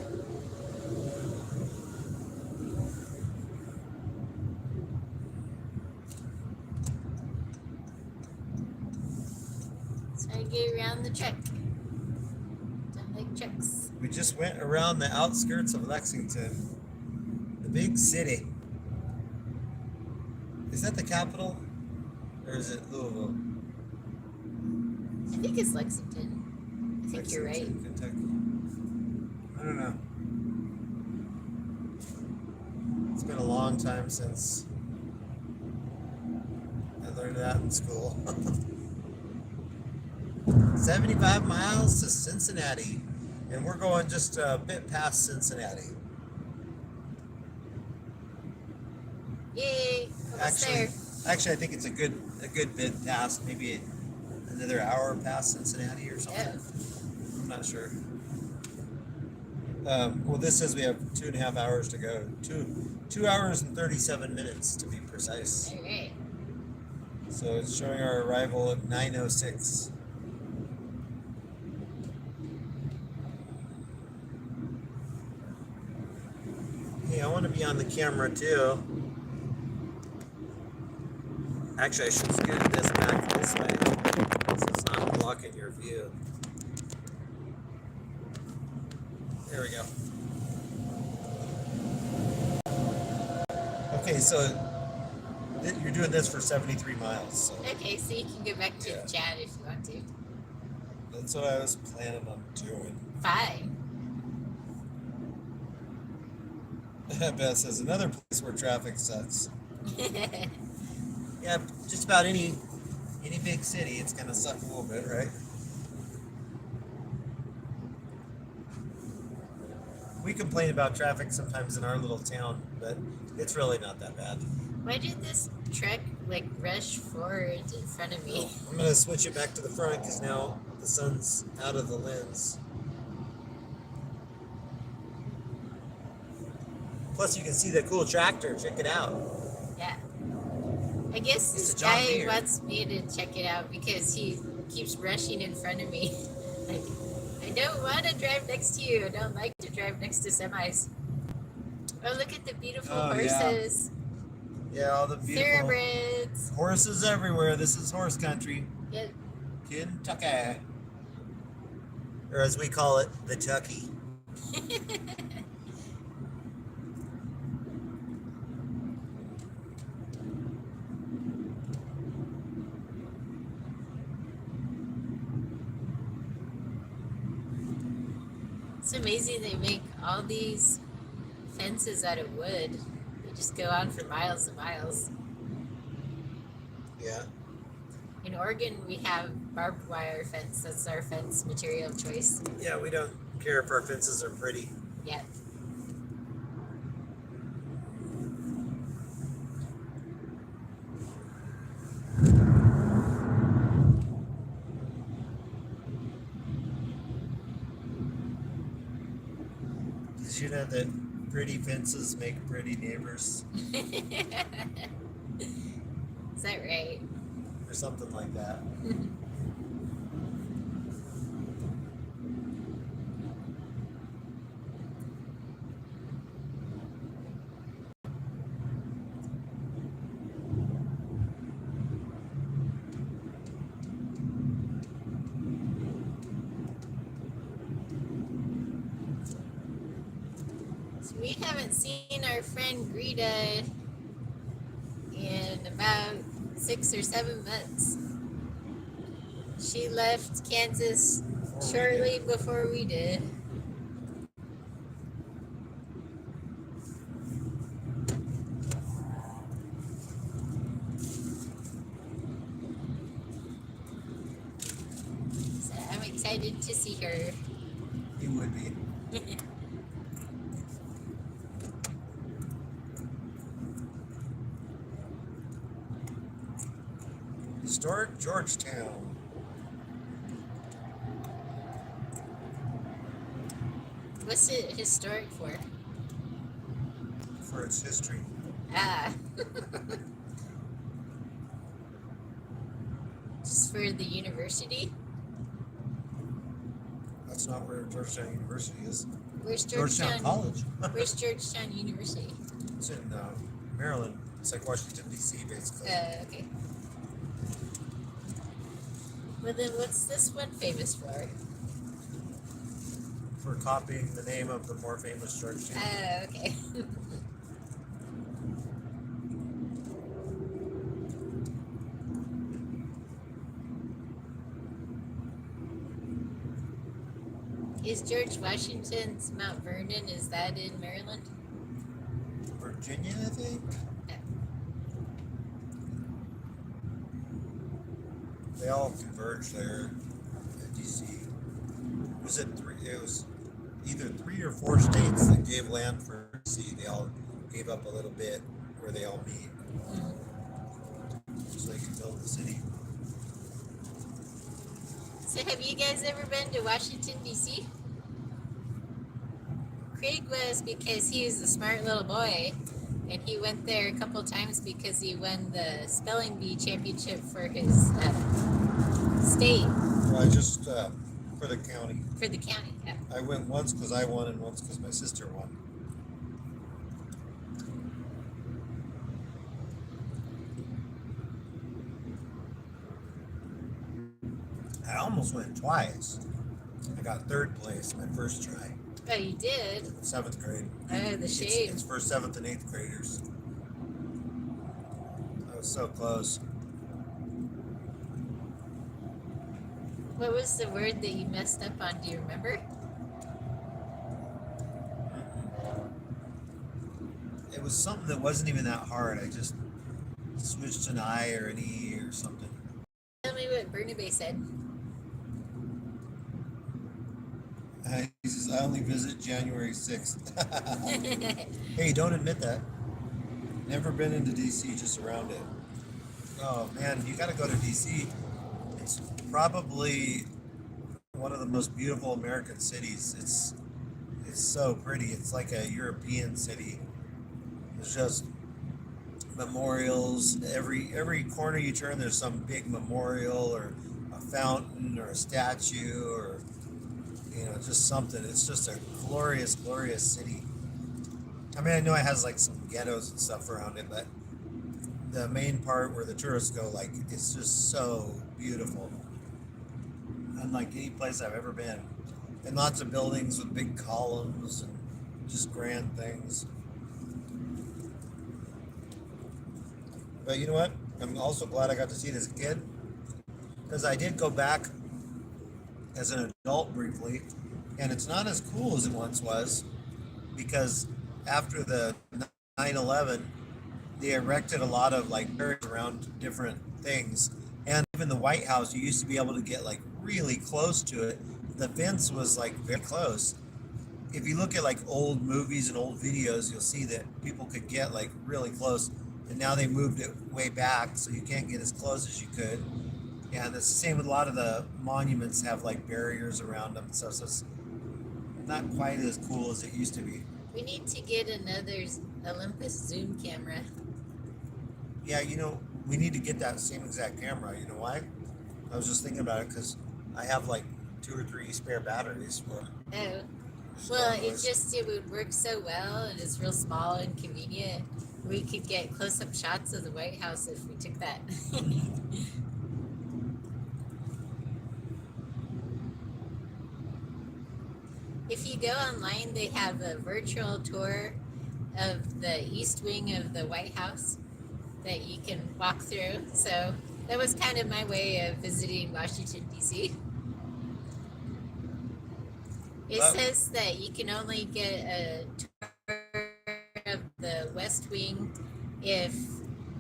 So I get around the truck. Don't like trucks. We just went around the outskirts of Lexington, the big city. Is that the capital, or is it Louisville? I think it's Lexington. I think you're right. Lexington, Kentucky. I don't know. It's been a long time since I learned that in school. 75 miles to Cincinnati, and we're going just a bit past Cincinnati. Yay! Almost there. Actually, I think it's a good bit past, maybe another hour past Cincinnati or something. Oh, I'm not sure. Well, this says we have 2.5 hours to go. 2 hours and 37 minutes to be precise. all right. So it's showing our arrival at 9:06. Hey, I want to be on the camera too. Actually, I should scoot this back this way so it's not blocking your view. There we go. Okay, so you're doing this for 73 miles. So Okay, so you can go back to Yeah. chat if you want to. that's what I was planning on doing. Fine. Beth says another place where traffic sucks. Yeah, just about any big city, it's gonna suck a little bit, right? We complain about traffic sometimes in our little town, but it's really not that bad. Why did this truck like rush forward in front of me? I'm gonna switch it back to the front because now the sun's out of the lens. Plus, you can see the cool tractor. Check it out. Yeah. I guess It's this a John guy Deere. wants me to check it out because he keeps rushing in front of me. Like, I don't want to drive next to you. I don't like to drive next to semis. Oh, look at the beautiful Oh, yeah. horses. Yeah, all the beautiful Thoroughbreds. horses everywhere. This is horse country, Yeah. Kentucky, or as we call it, the Tucky. It's amazing they make all these fences out of wood. They just go on for miles and miles. Yeah. In Oregon, we have barbed wire fence. That's our fence material of choice. Yeah, we don't care if our fences are pretty. Yeah. Did you know that pretty fences make pretty neighbors, Is that right? or something like that? We haven't seen our friend Greta in about 6 or 7 months. She left Kansas shortly before we did. So I'm excited to see her. You would be. Historic Georgetown. What's it historic for? For its history. Ah. Just for the university? That's not where Georgetown University is. Where's Georgetown College. Where's Georgetown University? It's in Maryland. It's like Washington, D.C., basically. Okay. Well, then what's this one famous for? For copying the name of the more famous Georgetown. Okay. Is George Washington's Mount Vernon, is that in Maryland? Virginia, I think. They all converge there at D.C. Was it three? It was either 3 or 4 states that gave land for D.C. They all gave up a little bit where they all meet, so they can build the city. So have you guys ever been to Washington, D.C.? Craig was, because he was a smart little boy, and he went there a couple times because he won the spelling bee championship for his state. Well, I just for the county. For the county, yeah. I went once because I won and once because my sister won. I almost went twice. I got 3rd place my first try. Oh, you did? 7th grade. Oh, the shame. It's for 7th and 8th graders. I was so close. What was the word that you messed up on? Do you remember? It was something that wasn't even that hard. I just switched an I or an E or something. Tell me what Bernabe said. He says, I only visit January 6th. Hey, don't admit that. Never been into DC, just around it. Oh man, you gotta go to DC. It's probably one of the most beautiful American cities. It's so pretty. It's like a European city. There's just memorials. Every corner you turn, there's some big memorial or a fountain or a statue or just something. It's just a glorious, glorious city. I mean, I know it has like some ghettos and stuff around it, but the main part where the tourists go, like, it's just so beautiful. Unlike any place I've ever been. And lots of buildings with big columns and just grand things. But you know what? I'm also glad I got to see it as a kid, because I did go back as an adult briefly, and it's not as cool as it once was, because after the 9/11, they erected a lot of like barriers around different things, and even the White House, you used to be able to get like really close to it. The fence was like very close. If you look at like old movies and old videos, you'll see that people could get like really close, and now they moved it way back so you can't get as close as you could. And it's the same with a lot of the monuments have like barriers around them, so it's not quite as cool as it used to be. We need to get another Olympus zoom camera. Yeah, we need to get that same exact camera. You know why? I was just thinking about it because I have like 2 or 3 spare batteries for it. Oh, well, it would work so well, and it's real small and convenient. We could get close-up shots of the White House if we took that. If you go online, they have a virtual tour of the East Wing of the White House that you can walk through. So that was kind of my way of visiting Washington, D.C. It Well, says that you can only get a tour of the West Wing if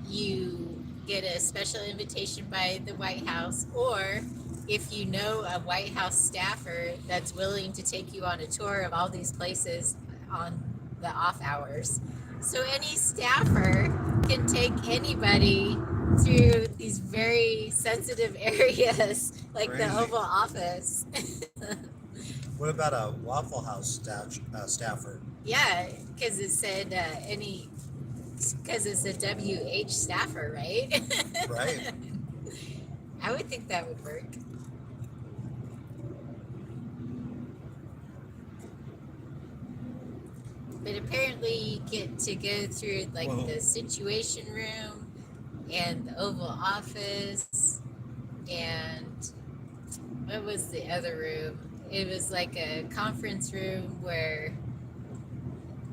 you get a special invitation by the White House, or if you know a White House staffer that's willing to take you on a tour of all these places on the off hours. So any staffer can take anybody through these very sensitive areas, like Crazy. the Oval Office. What about a Waffle House staffer? Yeah, because it said because it's a WH staffer, right? Right. I would think that would work. But apparently, you get to go through like Whoa. the Situation Room and the Oval Office, and what was the other room? It was like a conference room where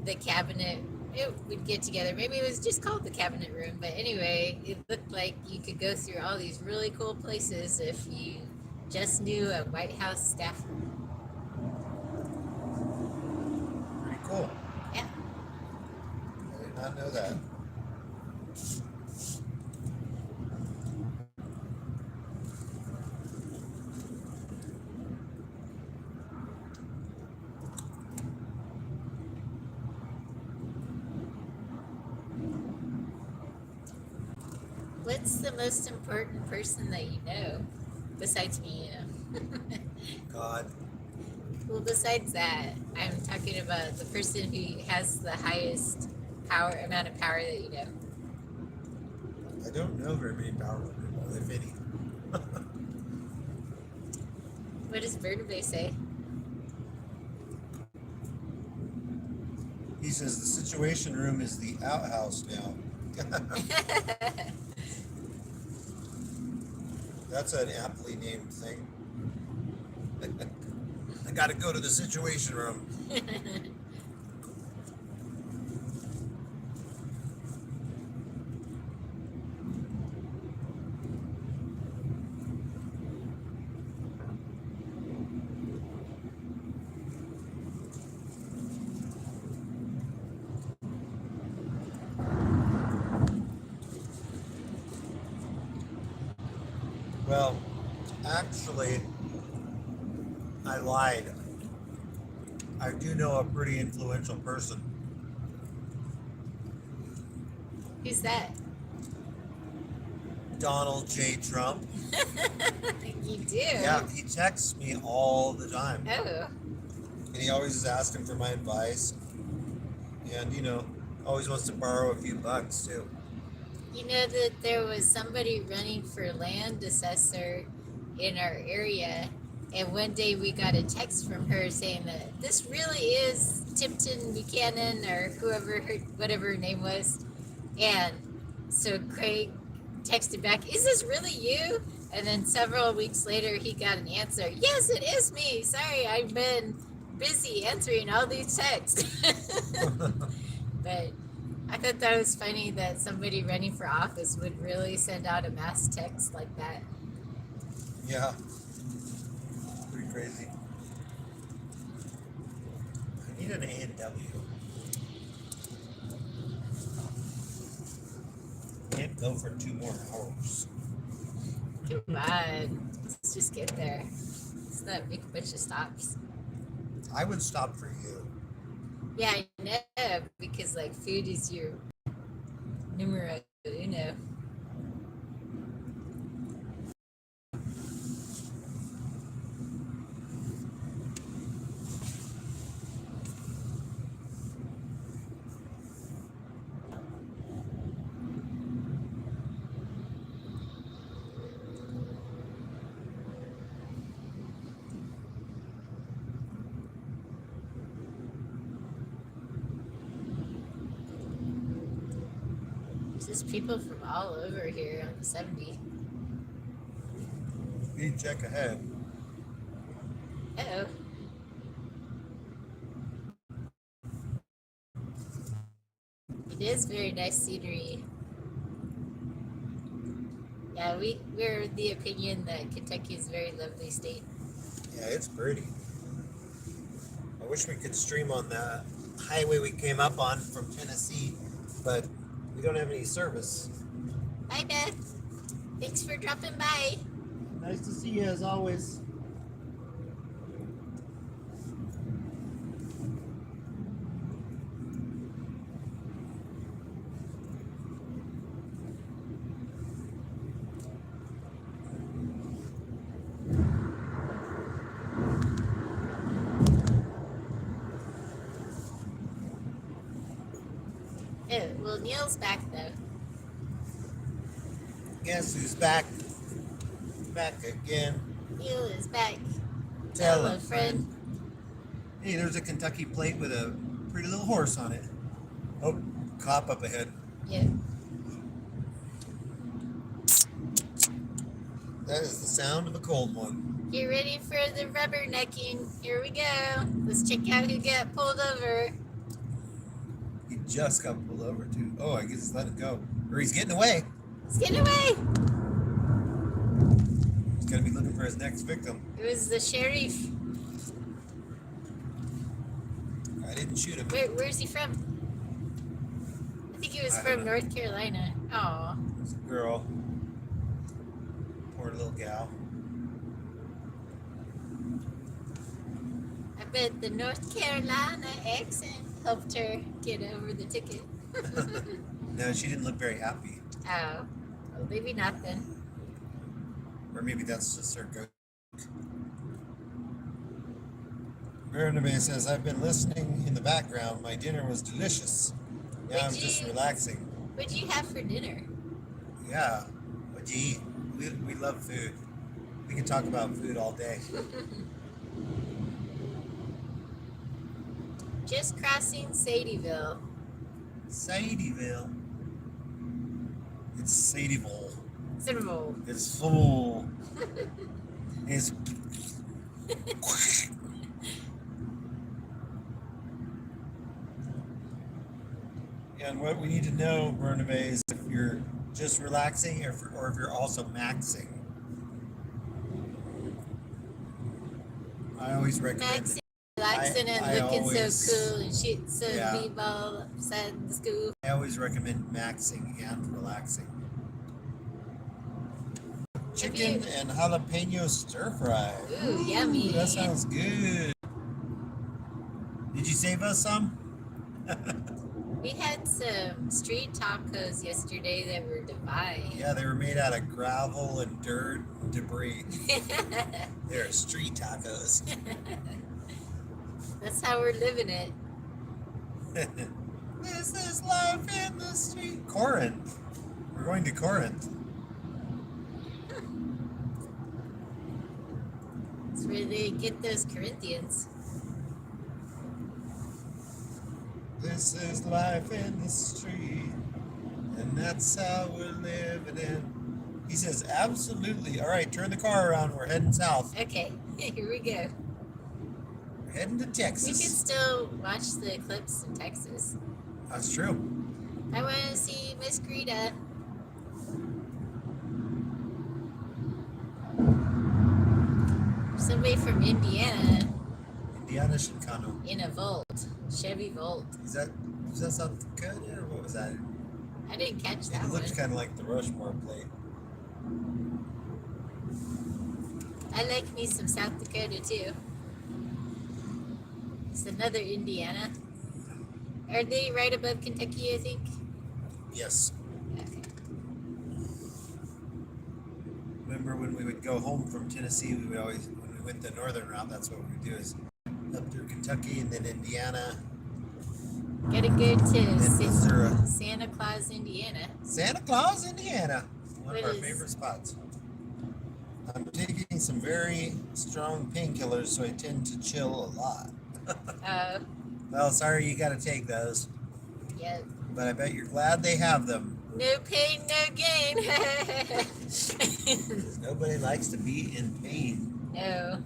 the cabinet it would get together. Maybe it was just called the cabinet room, but anyway, it looked like you could go through all these really cool places if you just knew a White House staffer. Pretty cool. Yeah. I did not know that. What's the most important person that you know? Besides me, you know. God. Well, besides that, I'm talking about the person who has the highest amount of power that you know. I don't know very many powerful people, if any. What does Bernabe say? He says the Situation Room is the outhouse now. That's an aptly named thing. I gotta go to the Situation Room. Well, actually, I lied. I do know a pretty influential person. Who's that? Donald J. Trump. You do? Yeah, he texts me all the time. Oh. And he always is asking for my advice. And, always wants to borrow a few bucks, too. You know that there was somebody running for land assessor in our area, and one day we got a text from her saying that this really is Tipton Buchanan or whatever her name was. And so Craig texted back, "Is this really you?" And then several weeks later, he got an answer. "Yes, it is me. Sorry, I've been busy answering all these texts." But I thought that was funny that somebody running for office would really send out a mass text like that. Yeah. Pretty crazy. I need an A&W. Can't go for 2 more hours. Come on, let's just get there. Let's not make a bunch of stops. I would stop for you. Yeah, I know, because like food is your numero uno. There's just people from all over here on the 70. You check ahead. Uh-oh. It is very nice scenery. Yeah, we're of the opinion that Kentucky is a very lovely state. Yeah, it's pretty. I wish we could stream on the highway we came up on from Tennessee, but we don't have any service. Hi, Beth. Thanks for dropping by. Nice to see you as always. Oh, well, Neil's back though. Guess who's back? Back again. Neil is back. Tell Hello, a friend. Hey, there's a Kentucky plate with a pretty little horse on it. Oh, cop up ahead. Yeah. That is the sound of a cold one. Get ready for the rubbernecking. Here we go. Let's check out who got pulled over. He just got pulled over too. Oh, I guess let it go. Or he's getting away. Let's get away. He's gonna be looking for his next victim. It was the sheriff. I didn't shoot him. Where's he from? I think he was I from don't know. North Carolina. Oh. It's a girl. Poor little gal. I bet the North Carolina accent helped her get over the ticket. No, she didn't look very happy. Oh. Well, maybe not then. Or maybe that's just her go. Bernabe says, I've been listening in the background. My dinner was delicious. Now I'm just relaxing. What'd you have for dinner? Yeah. What'd you eat? We love food. We can talk about food all day. Just crossing Sadieville. Sadieville. It's Sadieville. Cinderville. It's full. It's. And what we need to know, Bernabe, is if you're just relaxing or if you're also maxing. I always recommend. Maxing, relaxing, and I looking always- so cool and shooting some Yeah. b-ball outside the school. I always recommend maxing and relaxing. Chicken and jalapeno stir fry. Ooh, yummy. That sounds good. Did you save us some? We had some street tacos yesterday that were divine. Yeah, they were made out of gravel and dirt and debris. They're street tacos. That's how we're living it. This is life in the street. Corinth. We're going to Corinth. That's where they get those Corinthians. This is life in the street, and that's how we're living in. He says, absolutely. All right, turn the car around. We're heading south. Okay, here we go. We're heading to We can Texas. still watch the eclipse in Texas. That's true. I want to see Miss Greta. Somebody from Indiana Indiana Chicano. in a Volt, Chevy Volt. Is that South Dakota or what was that? I didn't catch that It one. looks kind of like the Rushmore plate. I like me some South Dakota too. It's another Indiana. Are they right above Kentucky, I think? Yes. Okay. Remember when we would go home from Tennessee, we would always, when we went the northern route, that's what we would do is up through Kentucky and then Indiana, Gotta go to then Missouri. Santa Claus, Indiana. Santa Claus, Indiana. One of What our is- favorite spots. I'm taking some very strong painkillers, so I tend to chill a lot. Well, sorry you got to take those, Yeah. but I bet you're glad they have them. No pain, no gain. 'Cause nobody likes to be in pain. No.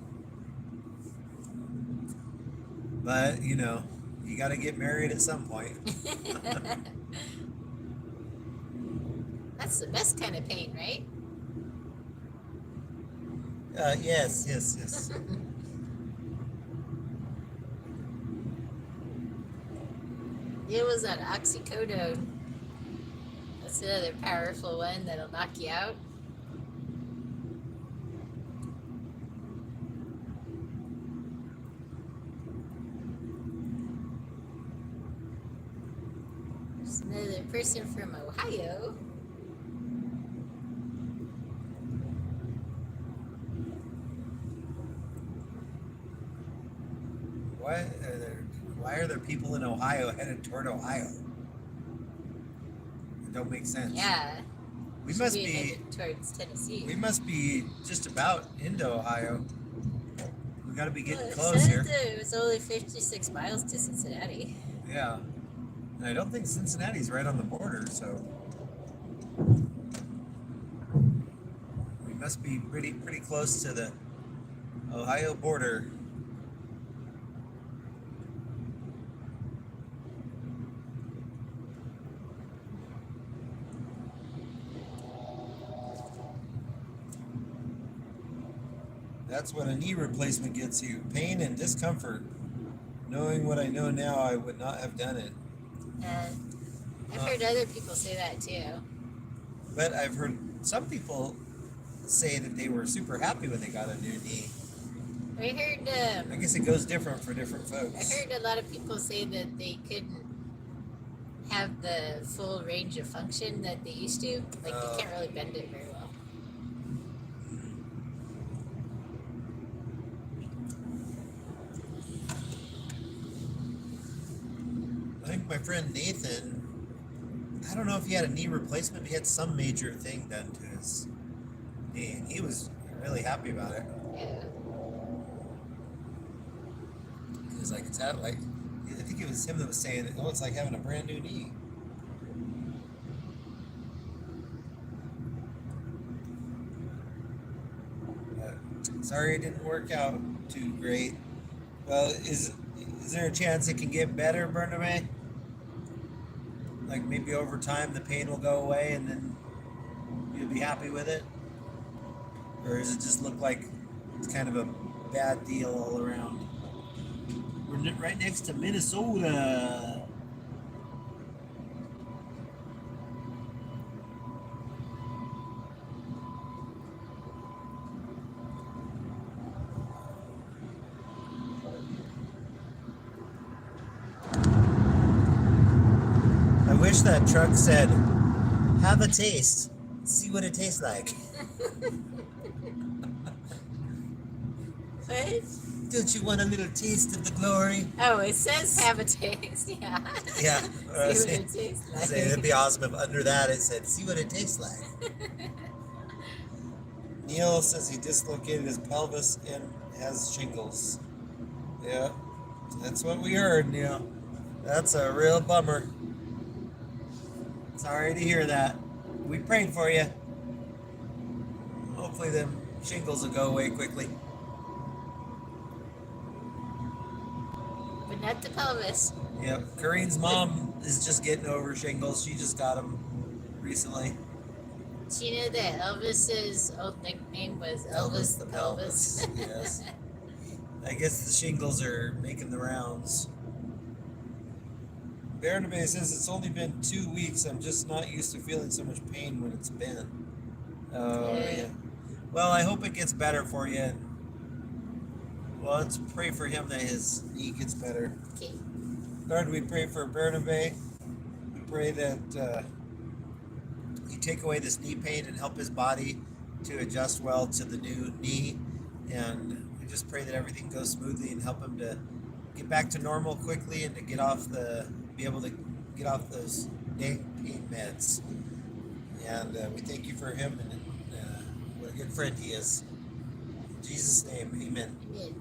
But, you know, You got to get married at some point. That's the best kind of pain, right? Yes, yes, yes. It was that oxycodone. That's another powerful one that'll knock you out. There's another person from Ohio. Why are there people in Ohio headed toward Ohio? It don't make sense. Yeah. We should must be be headed towards Tennessee. we must be just about into Ohio. We got to be getting Well, it close said here. that it was only 56 miles to Cincinnati. Yeah. And I don't think Cincinnati's right on the border, so we must be pretty close to the Ohio border. That's what a knee replacement gets you. Pain and discomfort. Knowing what I know now, I would not have done it. I've heard other people say that too. But I've heard some people say that they were super happy when they got a new knee. I heard. I guess it goes different for different I folks. heard a lot of people say that they couldn't have the full range of function that they used to. Like they can't really bend it very well. I think my friend Nathan, I don't know if he had a knee replacement, but he had some major thing done to his knee, and he was really happy about it. Yeah. He was like, I think it was him that was saying, oh, it's like having a brand new knee. But sorry it didn't work out too great. Well, is there a chance it can get better, Bernabé? Like maybe over time the pain will go away and then you'll be happy with it? Or does it just look like it's kind of a bad deal all around? We're right next to Minnesota. I wish that truck said, have a taste, see what it tastes like. What? Don't you want a little taste of the glory? Oh, it says have a taste. Yeah. Yeah. See what it tastes like. Say, it'd be awesome if under that it said, see what it tastes like. Neil says he dislocated his pelvis and has shingles. Yeah, that's what we heard, Neil. That's a real bummer. Sorry to hear that. We prayed for you. Hopefully them shingles will go away quickly. But not the pelvis. Yep. Kareen's mom is just getting over shingles. She just got them recently. Do you know that Elvis's old nickname was Elvis the Pelvis? Yes. I guess the shingles are making the rounds. Bernabé says it's only been 2 weeks. I'm just not used to feeling so much pain when it's been. Oh, yeah. Well, I hope it gets better for you. Well, let's pray for him that his knee gets better. Okay. Lord, we pray for Bernabé. We pray that you take away this knee pain and help his body to adjust well to the new knee. And we just pray that everything goes smoothly and help him to get back to normal quickly and to be able to get off those pain meds. And we thank you for him and what a good friend he is. In Jesus' name, amen. Amen.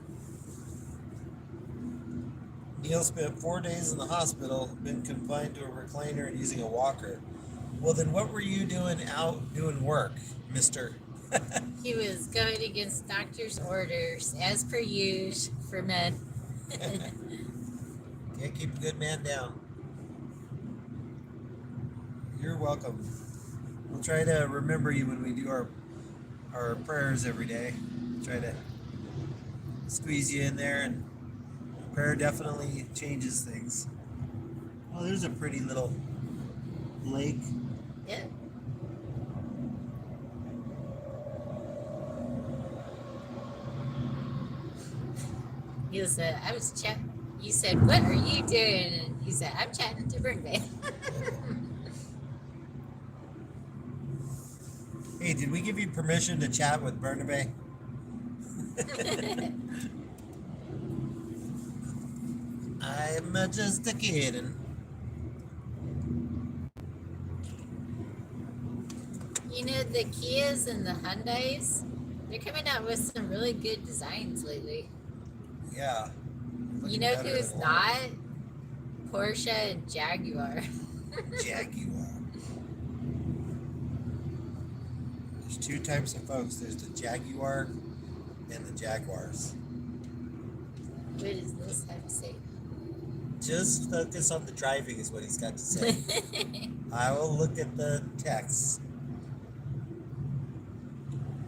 Neil spent 4 days in the hospital, been confined to a recliner and using a walker. Well, then what were you doing out doing work, mister? He was going against doctor's orders, as per usual, for men. Can't keep a good man down. You're welcome. We'll try to remember you when we do our prayers every day. Try to squeeze you in there, and prayer definitely changes things. Oh, there's a pretty little lake. Yeah. You said, I was chat. You said, what are you doing? And you said, I'm chatting to Burnbay. Hey, did we give you permission to chat with Bernabe? I'm just a kidding. You know, the Kias and the Hyundais, they're coming out with some really good designs lately. Yeah. You know who's not? Porsche and Jaguar. Jaguar. There's two types of folks. There's the Jaguar and the Jaguars. What does this have to say? Just focus on the driving is what he's got to say. I will look at the text.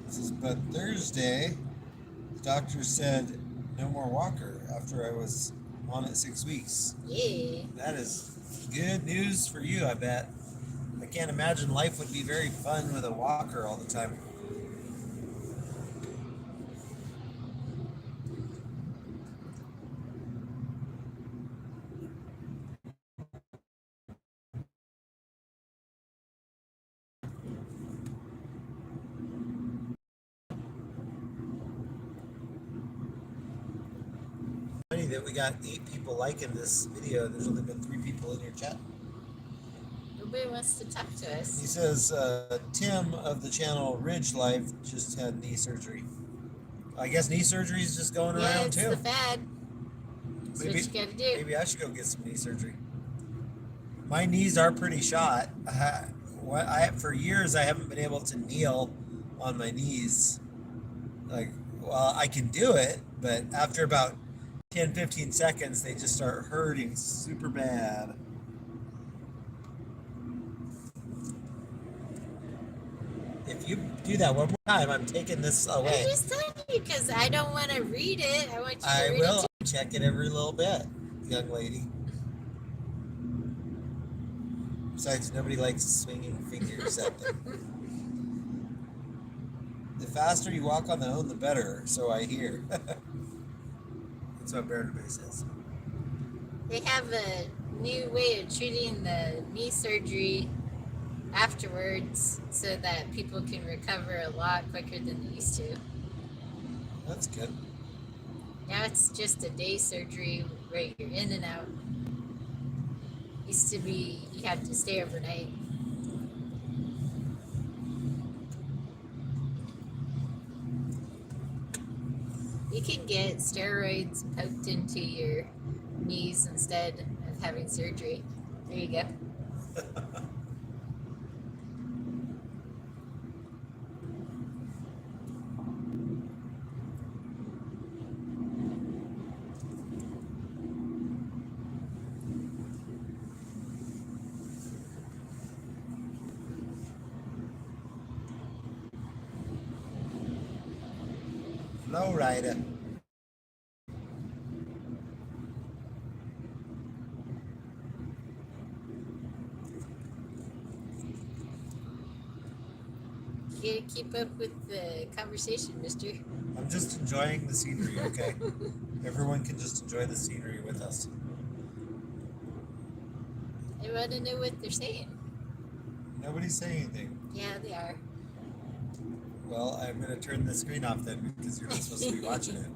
This is but Thursday. The doctor said no more walker after I was on it 6 weeks. Yeah. That is good news for you, I bet. I can't imagine life would be very fun with a walker all the time. Funny that we got 8 people liking this video. There's only been 3 people in your chat. Nobody wants to talk to He us. says Tim of the channel Ridge Life just had knee surgery. I guess knee surgery is just going Yeah, around it's too. the fad. That's what you gotta do. Maybe I should go get some knee surgery. My knees are pretty shot. For years I haven't been able to kneel on my knees. Well, I can do it, but after about 10-15 seconds they just start hurting super bad. If you do that one more time, I'm taking this away. I'm just telling you because I don't want to read it. I want you to I read will it. check it every little bit, young lady. Besides, nobody likes swinging fingers at them. The faster you walk on the own, the better, so I hear. That's what Bernabe says. They have a new way of treating the knee surgery afterwards so that people can recover a lot quicker than they used to. That's good. Now it's just a day surgery where you're in and out. Used to be you have to stay overnight. You can get steroids poked into your knees instead of having surgery. There you go. Low rider. You gotta keep up with the conversation, mister. I'm just enjoying the scenery, okay? Everyone can just enjoy the scenery with us. I want to know what they're saying. Nobody's saying anything. Yeah, they are. Well, I'm going to turn the screen off then because you're not supposed to be watching it.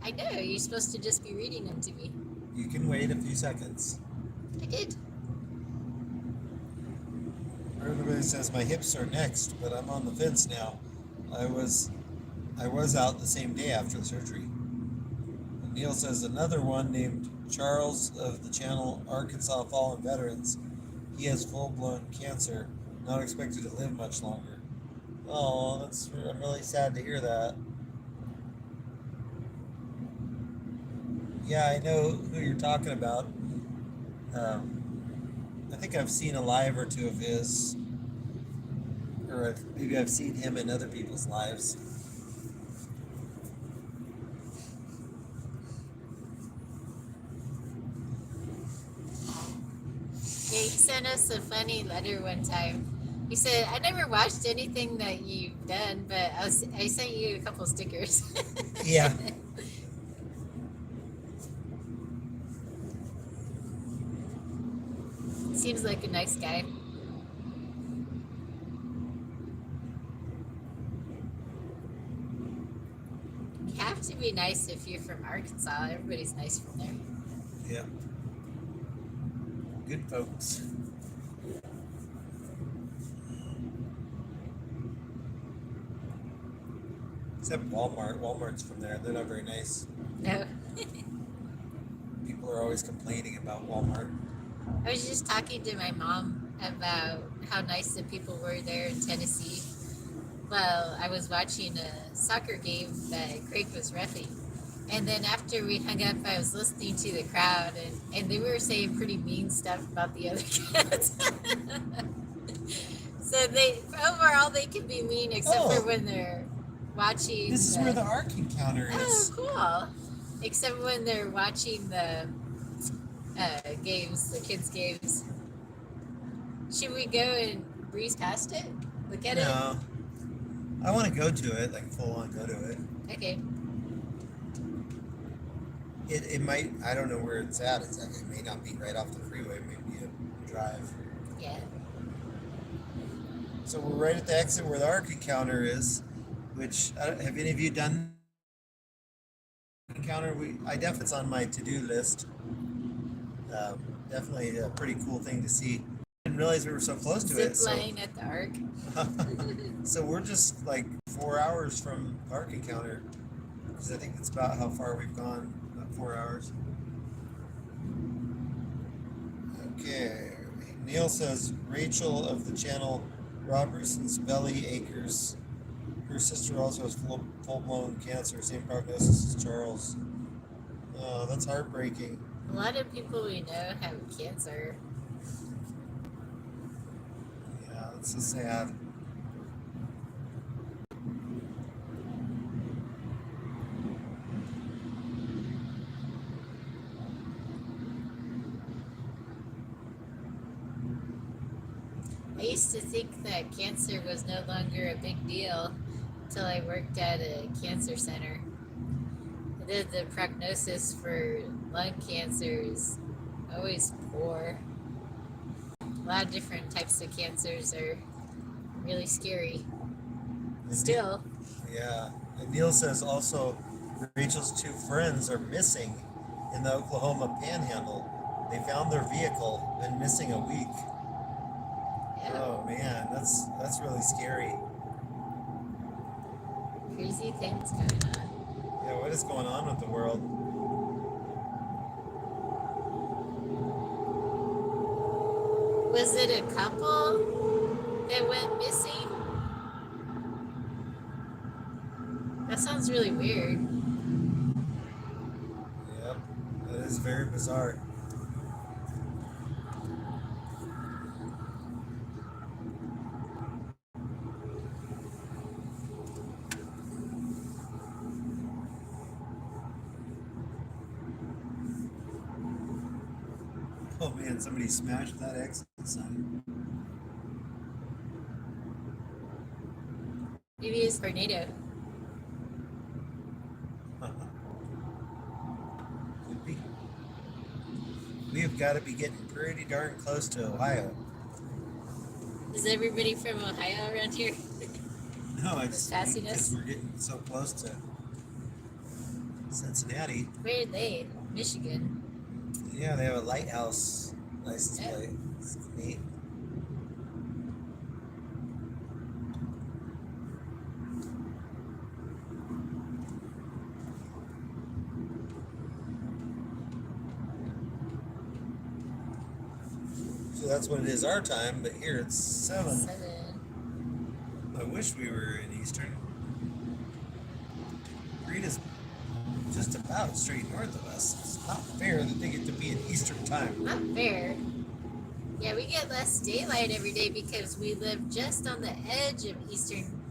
I know, you're supposed to just be reading them to me. You can wait a few seconds. I did. Everybody says my hips are next, but I'm on the fence now. I was out the same day after the surgery. And Neil says another one named Charles of the channel Arkansas Fallen Veterans. He has full-blown cancer, not expected to live much longer. Oh, I'm really sad to hear that. Yeah, I know who you're talking about. I think I've seen a live or two of his, or maybe I've seen him in other people's lives. Yeah, he sent us a funny letter one time. He said, "I never watched anything that you've done, but I sent you a couple stickers." Yeah. Seems like a nice guy. You have to be nice if you're from Arkansas. Everybody's nice from there. Yeah. Good folks. Except Walmart. Walmart's from there. They're not very nice. No. People are always complaining about Walmart. I was just talking to my mom about how nice the people were there in Tennessee. Well, I was watching a soccer game that Craig was reffing. And then after we hung up, I was listening to the crowd, and they were saying pretty mean stuff about the other kids. So overall they can be mean except for when they're watching. This is where the Ark encounter is. Oh, cool! Except when they're watching the games, the kids' games. Should we go and breeze past it? Look at No. I want to go to it, like full on go to it. it? Okay. It might, I don't know where it's at. It may not be right off the freeway, maybe a drive. Yeah. So we're right at the exit where the Ark encounter is, which, have any of you done encounter? It's on my to-do list. Definitely a pretty cool thing to see. Didn't realize we were so close to it. Zip line at the Ark. So we're just like 4 hours from Ark encounter, because I think that's about how far we've gone. About 4 hours. Okay. Neil says Rachel of the channel Robertson's Belly Acres. Her sister also has full-blown cancer, same prognosis as Charles. Oh, that's heartbreaking. A lot of people we know have cancer. Yeah, that's so sad. I used to think that cancer was no longer a big deal until I worked at a cancer center. The prognosis for lung cancer is always poor. A lot of different types of cancers are really scary. Still. Yeah. And Neil says also Rachel's two friends are missing in the Oklahoma Panhandle. They found their vehicle, been missing a week. Yeah. Oh man, that's really scary. Crazy things going on. Yeah, what is going on with the world? Was it a couple that went missing? That sounds really weird. Yep, that is very bizarre. Oh man, somebody smashed that exit sign. Maybe it's a tornado. Could be. We have got to be getting pretty darn close to Ohio. Is everybody from Ohio around here? No, I just Passing because us? we're getting so close to Cincinnati. Where are they? Michigan. Yeah, they have a lighthouse license Yeah. plate. It's neat. So that's what it is our time, but here it's 7. 7. I wish we were in Eastern. Greta's just about straight north of us. It's not fair that they get to be in Eastern time. Not fair. Yeah, we get less daylight every day because we live just on the edge of Eastern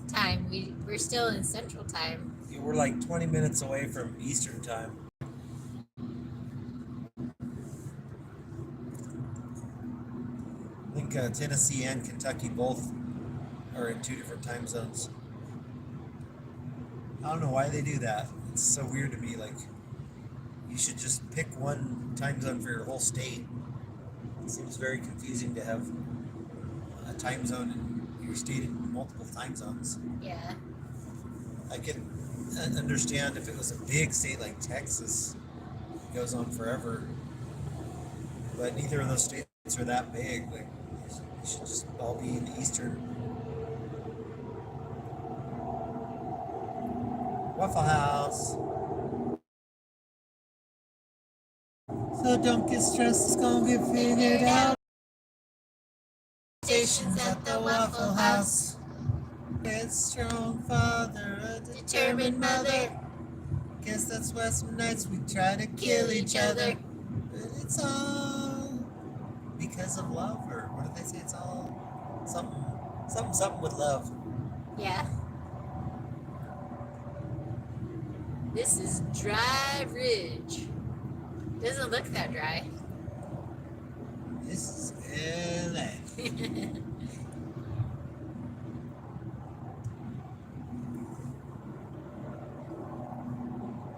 time. We're still in Central time. Yeah, we're like 20 minutes away from Eastern time. I think Tennessee and Kentucky both are in 2 different time zones. I don't know why they do that. It's so weird to me. Like, you should just pick one time zone for your whole state. It seems very confusing to have a time zone in your state in multiple time zones. Yeah. I can understand if it was a big state like Texas, it goes on forever. But neither of those states are that big. Like, they should just all be in the Eastern. Waffle House. So don't get stressed, it's gonna get figured out. Stations at the Waffle House. Get strong father, a determined mother. Guess that's why some nights we try to kill each other. But it's all because of love, or what did they say? It's all something with love. Yeah. This is Dry Ridge. Doesn't look that dry. This is LA.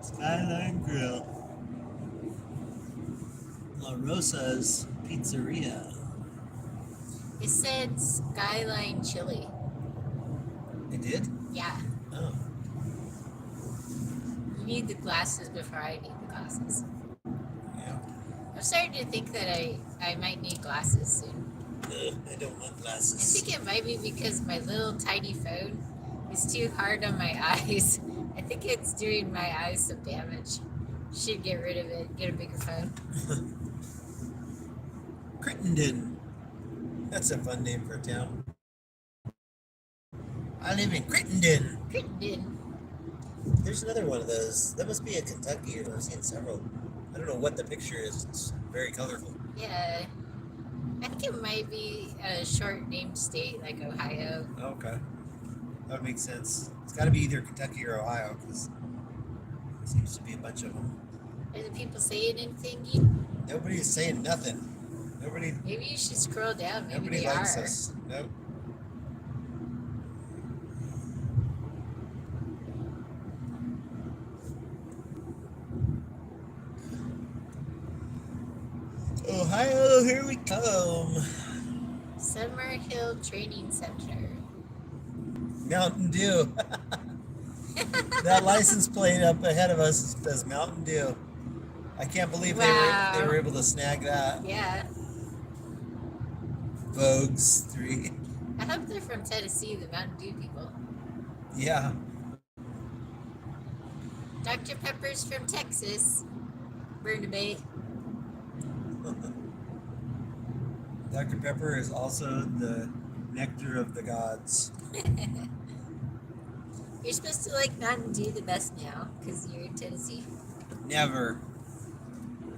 Skyline Grill. La Rosa's Pizzeria. It said Skyline Chili. It did? Yeah. Oh. You need the glasses before I need the glasses. Yeah. I'm starting to think that I might need glasses soon. I don't want I glasses. think it might be because my little tiny phone is too hard on my eyes. I think it's doing my eyes some damage. Should get rid of it. Get a bigger phone. Crittenden. That's a fun name for a town. I live in Crittenden. Crittenden. There's another one of those. That must be a Kentucky. I've seen several. I don't know what the picture is. It's very colorful. Yeah. I think it might be a short named state like Ohio. Okay. That would make sense. It's got to be either Kentucky or Ohio, because there seems to be a bunch of them. Are the people saying anything? Nobody is saying nothing. Nobody Maybe you should scroll down. Maybe Nobody they likes are. us. Nope. Ohio, here we come. Summer Hill Training Center. Mountain Dew. That license plate up ahead of us says Mountain Dew. I can't believe Wow. they were able to snag that. Yeah. Vogue's 3. I hope they're from Tennessee, the Mountain Dew people. Yeah. Dr. Pepper's from Texas. Burnaby. Dr. Pepper is also the nectar of the gods. You're supposed to like Mountain Dew the best now because you're in Tennessee. Never.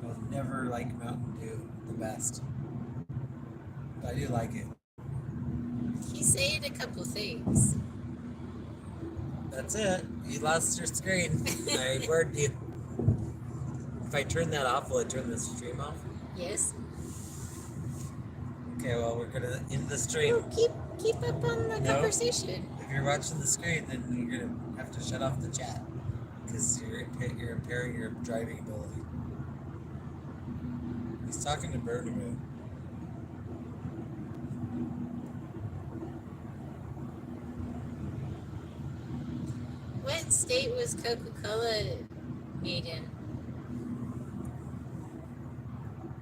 I'll never like Mountain Dew the best. But I do like it. He's saying a couple things. That's it. You lost your screen. I warned you. If I turn that off, will it turn the stream off? Yes. Okay, well, we're gonna end the stream. Oh, keep up on the No. conversation. If you're watching the screen, then you're gonna have to shut off the chat because you're impairing your driving ability. He's talking to Bernabeu. What state was Coca-Cola made in?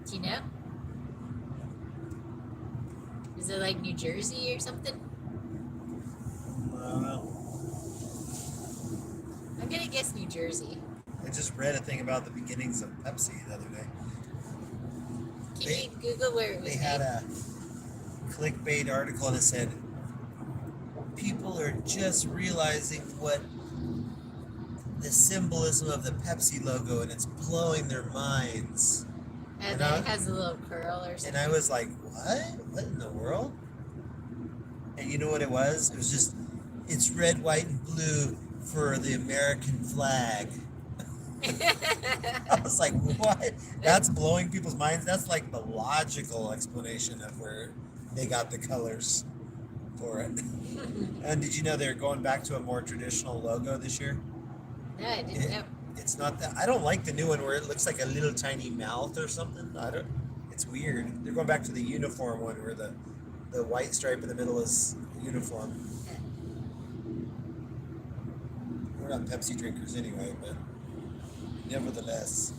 Do you know? Is it like New Jersey or something? I don't know. I'm gonna guess New Jersey. I just read a thing about the beginnings of Pepsi the other day. Can They- you Google where it was They made? had a clickbait article and it said, people are just realizing what the symbolism of the Pepsi logo, and it's blowing their minds. And And then I- it has a little curl or something. And I was like, what? What in the world? And you know what it was? It was just, it's red, white, and blue for the American flag. I was like, what? That's blowing people's minds. That's like the logical explanation of where they got the colors for it. And did you know they're going back to a more traditional logo this year? No, I didn't know. It's not that. I don't like the new one where it looks like a little tiny mouth or something. I don't. It's weird. They're going back to the uniform one where the white stripe in the middle is uniform. We're not Pepsi drinkers anyway, but nevertheless.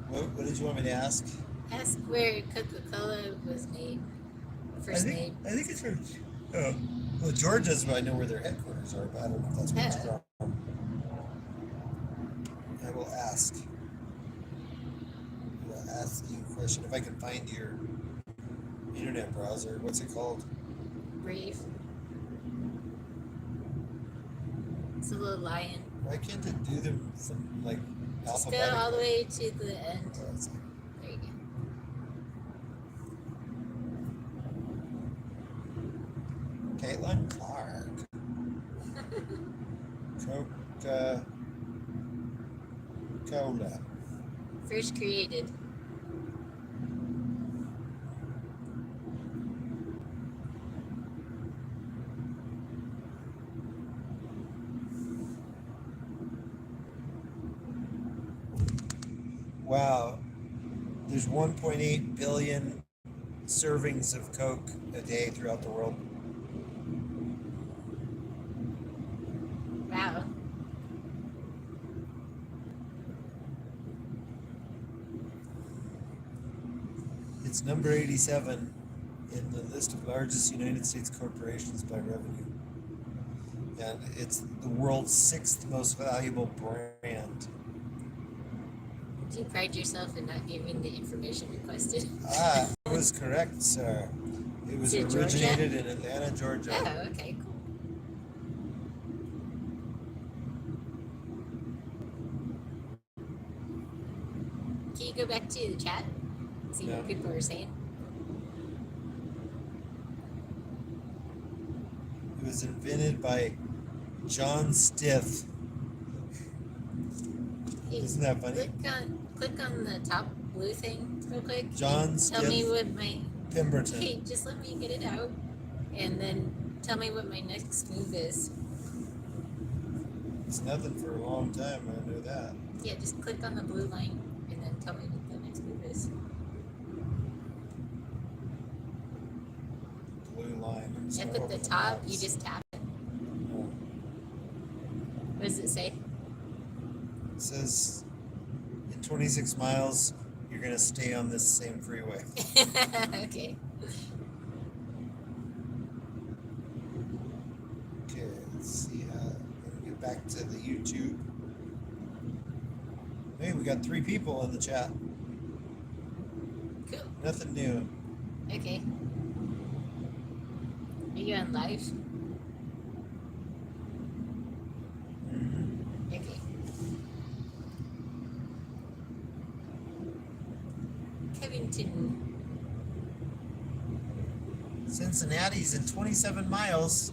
What did you want me to ask? Ask where Coca-Cola was made. First made. I think it's from. Well, Georgia's. I know where their headquarters are, but I don't know if that's where it's Oh. from. I will ask. I will ask you a question if I can find your internet browser. What's it called? Brave. It's a little lion. Why can't it do them from like Just go alphabetical? all the way to the end. Oh, it's like- There you go. Caitlin Clark. Coca-Cola. First created. Wow. There's 1.8 billion servings of Coke a day throughout the world. Wow. It's number 87 in the list of largest United States corporations by revenue. And it's the world's 6th most valuable brand. Do you pride yourself in not giving the information requested? Ah, I was correct, sir. It was Is it Georgia? originated in Atlanta, Georgia. Oh, okay, cool. Can you go back to the chat? See Yeah. what people are saying? It was invented by John Stiff. Hey, Isn't that funny? Click on the top blue thing real quick. John and Tell me Stiff what my. Pemberton. Hey, just let me get it out, and then tell me what my next move is. It's nothing for a long time, I know that. Yeah, just click on the blue line, and then tell me what the next move is. Blue line. I'm Up sorry, at the open top, you maps. just tap it. Oh. What does it say? It says in 26 miles, you're going to stay on this same freeway. Okay. Okay, let's see. Get back to the YouTube. Hey, we got 3 people in the chat. Cool. Nothing new. Okay. Are you on live? Mhm. Okay. Covington. Cincinnati's in 27 miles,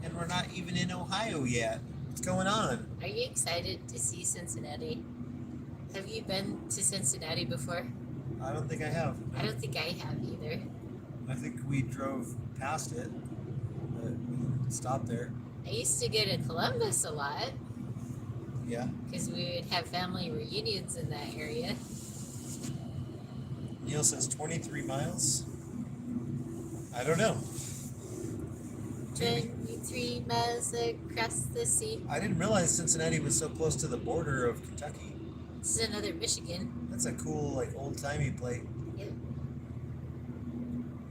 and we're not even in Ohio yet. What's going on? Are you excited to see Cincinnati? Have you been to Cincinnati before? I don't think I have. I don't think I have either. I think we drove past it, but we didn't stop there. I used to go to Columbus a lot Yeah. because we would have family reunions in that area. Neil says 23 miles. I don't know. Maybe. 23 miles across the sea. I didn't realize Cincinnati was so close to the border of Kentucky. This is another Michigan. That's a cool, like, old-timey plate. Yep.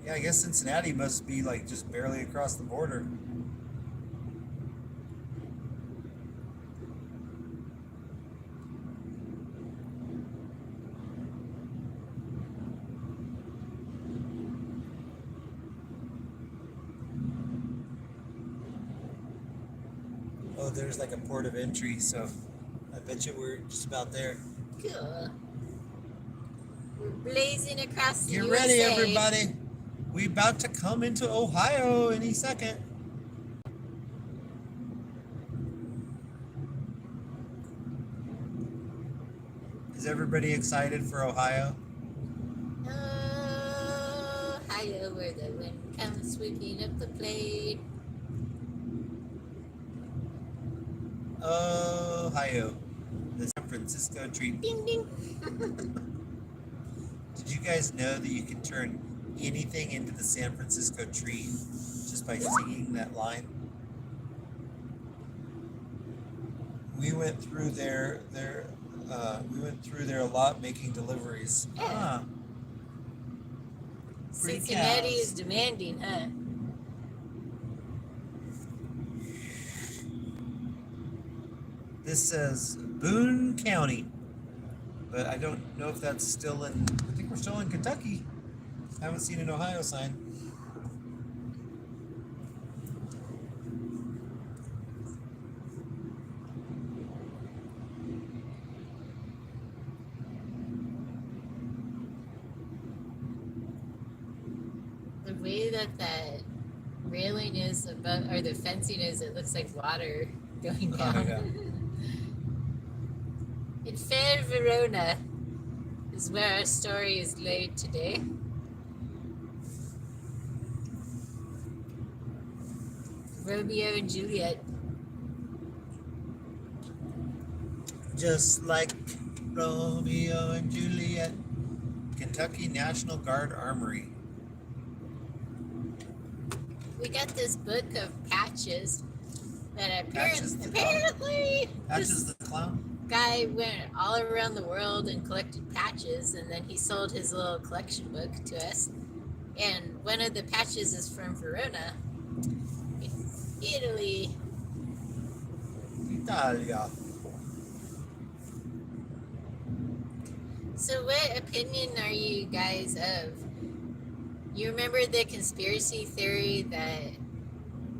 Yeah, I guess Cincinnati must be, like, just barely across the border. Oh, there's like a port of entry, so Bet you we're just about there. Cool. We're blazing across the Get USA. ready, everybody. We about to come into Ohio any second. Is everybody excited for Ohio? Ohio, where the wind comes sweeping up the plain. Ohio, the San Francisco treat. Ding ding. Did you guys know that you can turn anything into the San Francisco tree just by singing that line? We went through there a lot making deliveries. Yeah. Ah, pretty Cincinnati cows. is demanding, huh? This says Boone County, but I don't know if that's still in. I think we're still in Kentucky. I haven't seen an Ohio sign. The way that railing is above, or the fencing is, it looks like water going down. Yeah. In fair Verona is where our story is laid today. Romeo and Juliet. Just like Romeo and Juliet. Kentucky National Guard Armory. We got this book of patches that Patches the apparently Patches this the Clown. guy went all around the world and collected patches, and then he sold his little collection book to us. And one of the patches is from Verona, Italy. Italia. So what opinion are you guys of? You remember the conspiracy theory that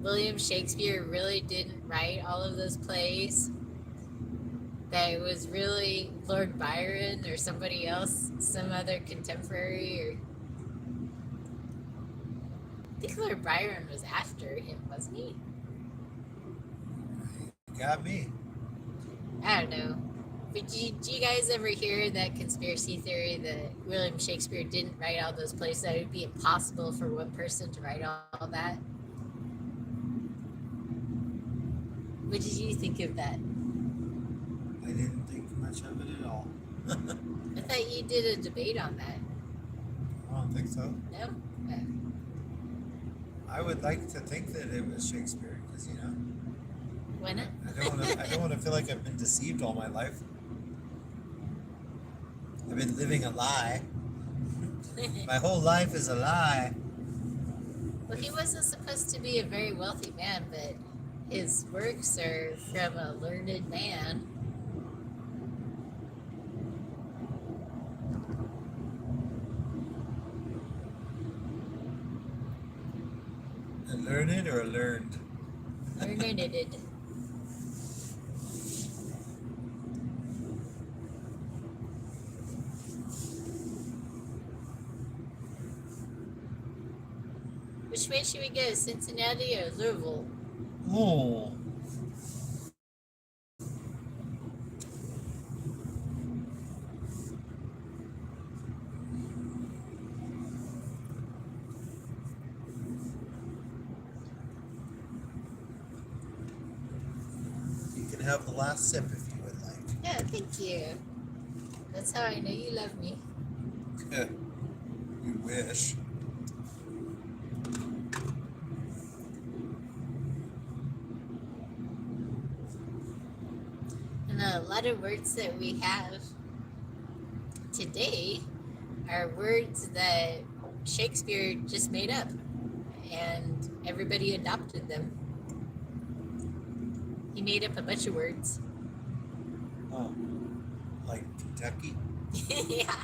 William Shakespeare really didn't write all of those plays? That it was really Lord Byron or somebody else, some other contemporary, or I think Lord Byron was after him, wasn't he? Got me. I don't know. But do you guys ever hear that conspiracy theory that William Shakespeare didn't write all those plays, that it would be impossible for one person to write all that? What did you think of that? I didn't think much of it at all. I thought you did a debate on that. I don't think so. No? I would like to think that it was Shakespeare because Why not? I don't want to feel like I've been deceived all my life. I've been living a lie. My whole life is a lie. Well, he wasn't supposed to be a very wealthy man, but his works are from a learned man. A learned or a learned? Learned. Which way should we go, Cincinnati or Louisville? Oh. You can have the last sip if you would like. Yeah, thank you. That's how I know you love me. You wish. And a lot of words that we have today are words that Shakespeare just made up, and everybody adopted them. He made up a bunch of words. Oh. Like Kentucky? Yeah.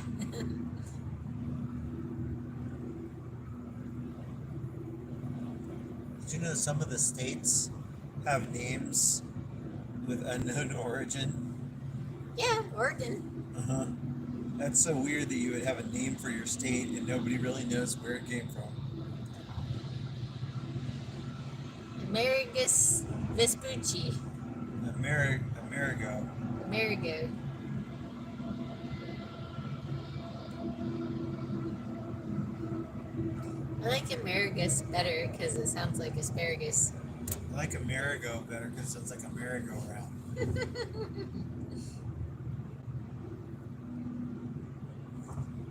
Did you know some of the states have names with unknown origin? Yeah, Oregon. Uh-huh. That's so weird that you would have a name for your state and nobody really knows where it came from. Amerigus Vespucci. Amerigo. Amerigo. I like Amerigus better because it sounds like asparagus. I like Amerigo better because it's like a merry-go-round.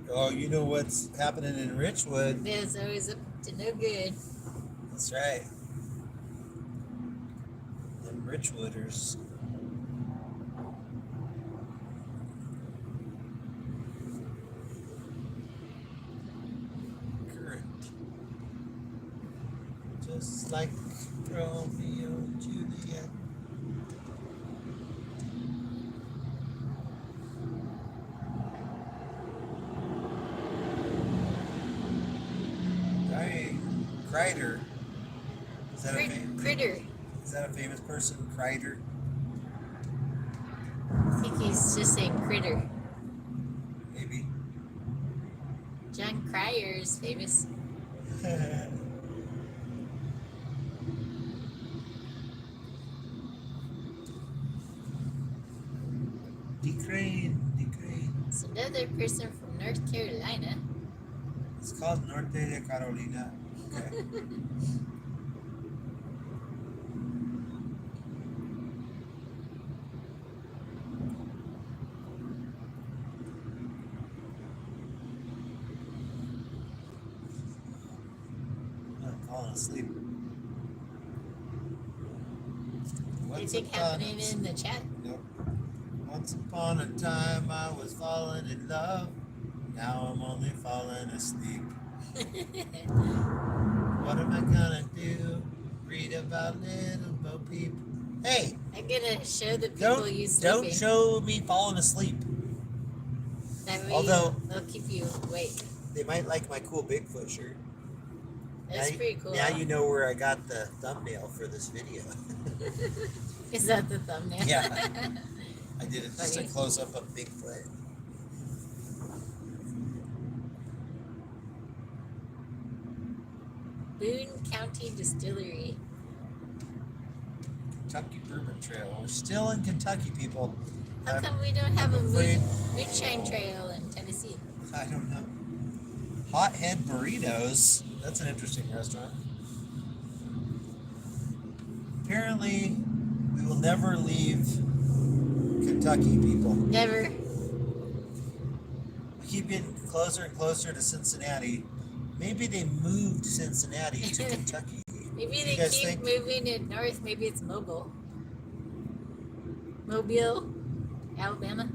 Oh, you know what's happening in Richwood? It's always up to no good. That's right. Them Richwooders. Current. Just like Romeo and Juliet. Kreider. Is that Critter. Is that a famous person? Kreider? I think he's just saying critter. Maybe. John Cryer is famous. Decrane. It's another person from North Carolina. It's called Norte de Carolina. Okay. I'm falling asleep. Anything happening in the chat? Nope. Once upon a time I was falling in love. Now I'm only falling asleep. What am I gonna do? Read about little Bo Peep. Hey! I'm gonna show the people you sleeping. Don't show me falling asleep. That way Although- they'll keep you awake. They might like my cool Bigfoot shirt. That's pretty cool. Now you know where I got the thumbnail for this video. Is that the thumbnail? Yeah. I did it just a Funny. close up of Bigfoot. Boone County Distillery. Kentucky Bourbon Trail. We're still in Kentucky, people. How come we don't have a afraid- moonshine trail in Tennessee? I don't know. Hothead Burritos. That's an interesting restaurant. Apparently, we will never leave Kentucky, people. Never. We keep getting closer and closer to Cincinnati. Maybe they moved Cincinnati to Kentucky. Maybe You they guys keep think? moving it north. Maybe it's Mobile, Alabama.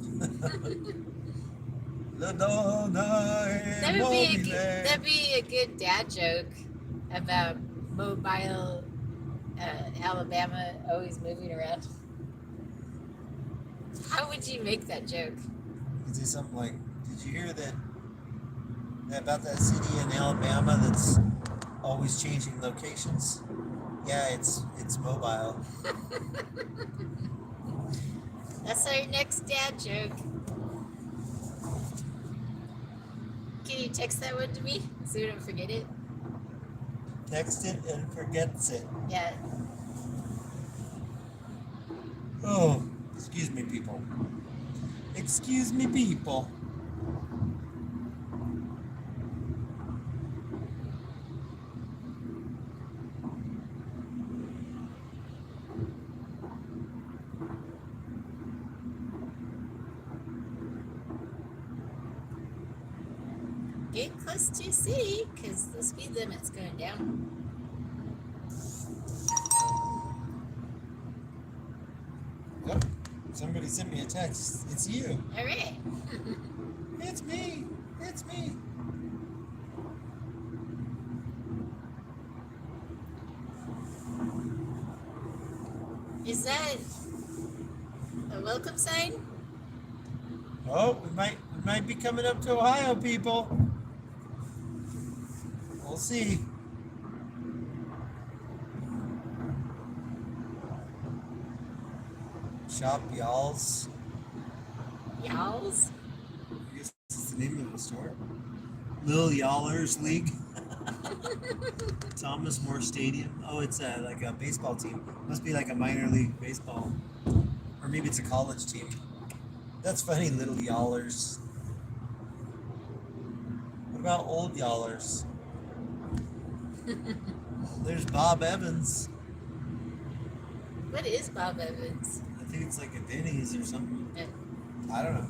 That'd be a good dad joke about Mobile, Alabama, always moving around. How would you make that joke? You could say something like, did you hear that about that city in Alabama that's always changing locations? Yeah, it's Mobile. That's our next dad joke. Can you text that one to me so we don't forget it? Text it and forgets it. Yeah. Oh, excuse me, people. Excuse me, people. Get close to city because the speed limit's going down. Oh, somebody sent me a text. It's you. All right. It's me. It's me. Is that a welcome sign? Oh, we might be coming up to Ohio, people. We'll see. Shop y'alls. Y'alls? I guess it's the name of the store. Lil Yallers League. Thomas More Stadium. Oh, it's like a baseball team. Must be like a minor league baseball. Or maybe it's a college team. That's funny, Little Yallers. What about Old Yallers? There's Bob Evans. What is Bob Evans? I think it's like a Denny's or something. Uh, I don't know.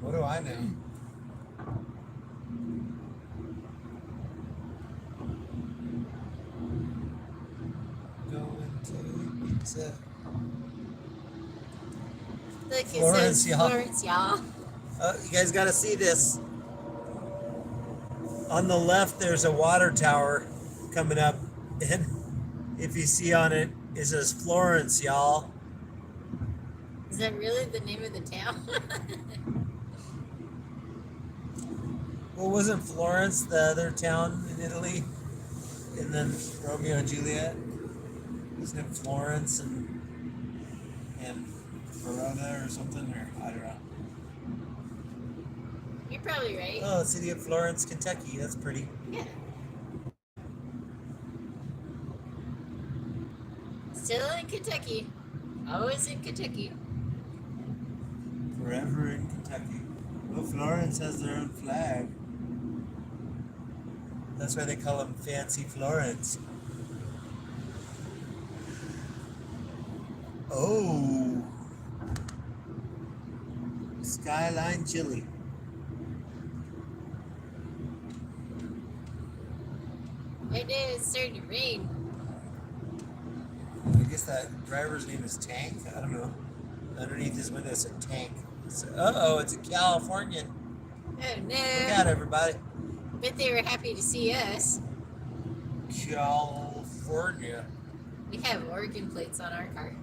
What do I know? Going to pizza. Look, it Florence, says y'all. Florence, y'all. You guys got to see this. On the left, there's a water tower coming up, and if you see on it, it says Florence, y'all. Is that really the name of the town? Well, wasn't Florence the other town in Italy? And then Romeo and Juliet? Isn't it Florence and Verona or something? Or I don't know. You're probably right. Oh, city of Florence, Kentucky. That's pretty. Yeah. Still in Kentucky. Always in Kentucky. Forever in Kentucky. Well, Florence has their own flag. That's why they call them Fancy Florence. Oh. Skyline Chili. Right now it's starting to rain. I guess that driver's name is Tank. I don't know. Underneath his window it's a tank. It's a Californian. Oh Look out, no. everybody. Bet they were happy to see us. California. We have Oregon plates on our car.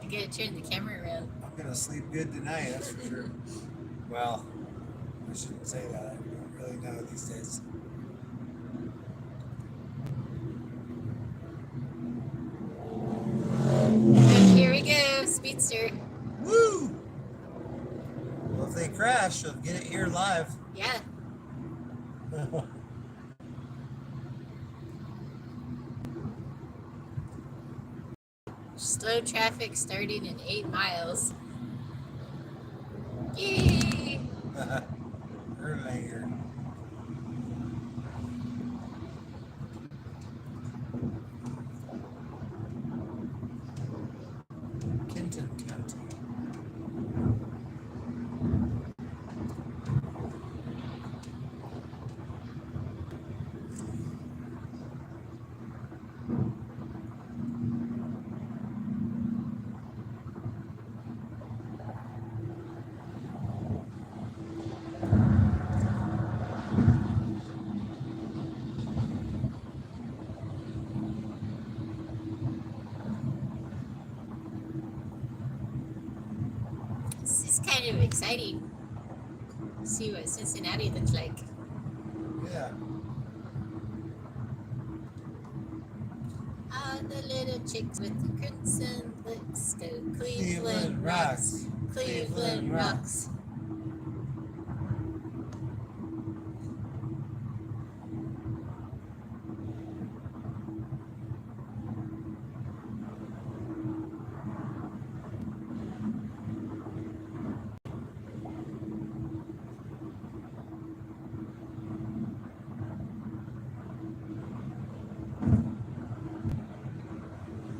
I gotta turn the camera around. I'm gonna sleep good tonight, that's for sure. Well, I shouldn't say that. I don't really know these days. And here we go, Speedster. Woo! Well, if they crash, they'll get it here live. Yeah. Slow traffic starting in 8 miles. Yay! Erlanger. Kenton County. This is kind of exciting. See what Cincinnati looks like. Yeah. All the little chicks with the crimson lips go Cleveland Cleveland rocks. rocks. Cleveland rocks.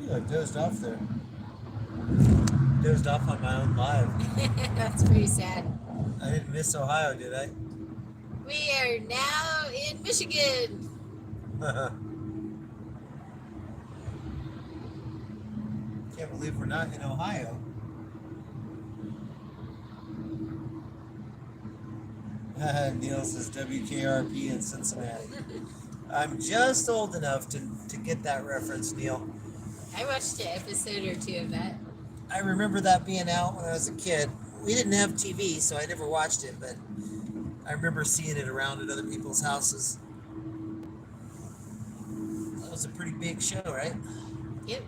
Ooh, I dozed off there. Dozed off on my own live. That's pretty sad. I didn't miss Ohio, did I? We are now in Michigan. Can't believe we're not in Ohio. Neil says WKRP in Cincinnati. I'm just old enough to get that reference, Neil. I watched an episode or two of that. I remember that being out when I was a kid. we didn't have TV, so I never watched it, but I remember seeing it around at other people's houses. That was a pretty big show, right? Yep.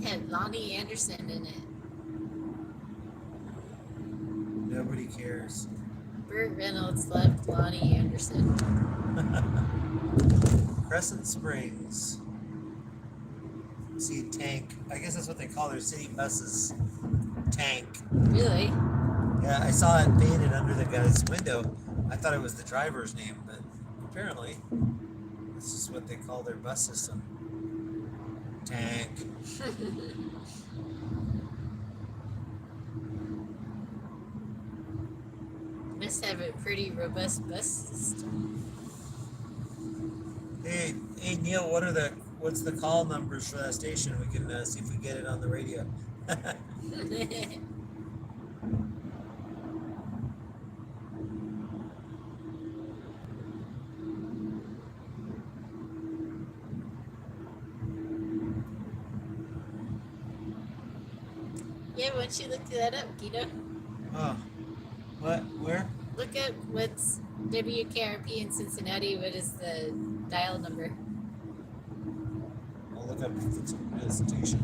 Had Lonnie Anderson in it. Nobody cares. Burt Reynolds loved Lonnie Anderson. Crescent Springs. See, Tank. I guess that's what they call their city buses. Tank. Really? Yeah, I saw it painted under the guy's window. I thought it was the driver's name, but apparently this is what they call their bus system. Tank. Must have a pretty robust bus system. Hey, Neil, what's the call numbers for that station? We can see if we get it on the radio. Yeah, why don't you look that up, Guido? Oh, what? Where? Look up what's WKRP in Cincinnati. What is the dial number? I'll look up if it's a real station.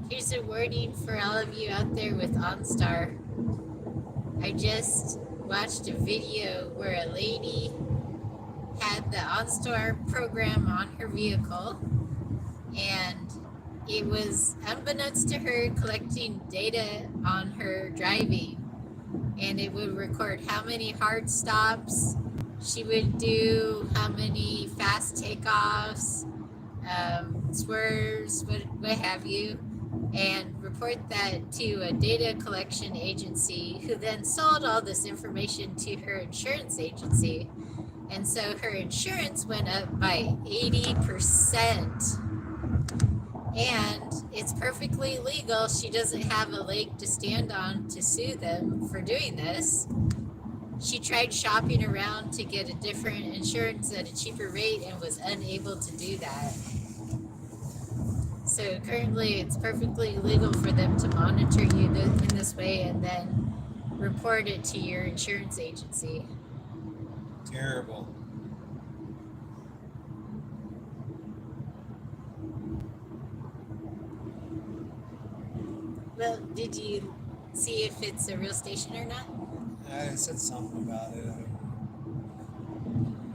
Here's a warning for all of you out there with OnStar. I just watched a video where a lady had the OnStar program on her vehicle, and it was, unbeknownst to her, collecting data on her driving. And it would record how many hard stops she would do, how many fast takeoffs, swerves, what have you, and report that to a data collection agency who then sold all this information to her insurance agency. And so her insurance went up by 80%. And it's perfectly legal. She doesn't have a leg to stand on to sue them for doing this. She tried shopping around to get a different insurance at a cheaper rate and was unable to do that. So currently it's perfectly legal for them to monitor you in this way and then report it to your insurance agency. Terrible. Well, did you see if it's a real station or not? I said something about it.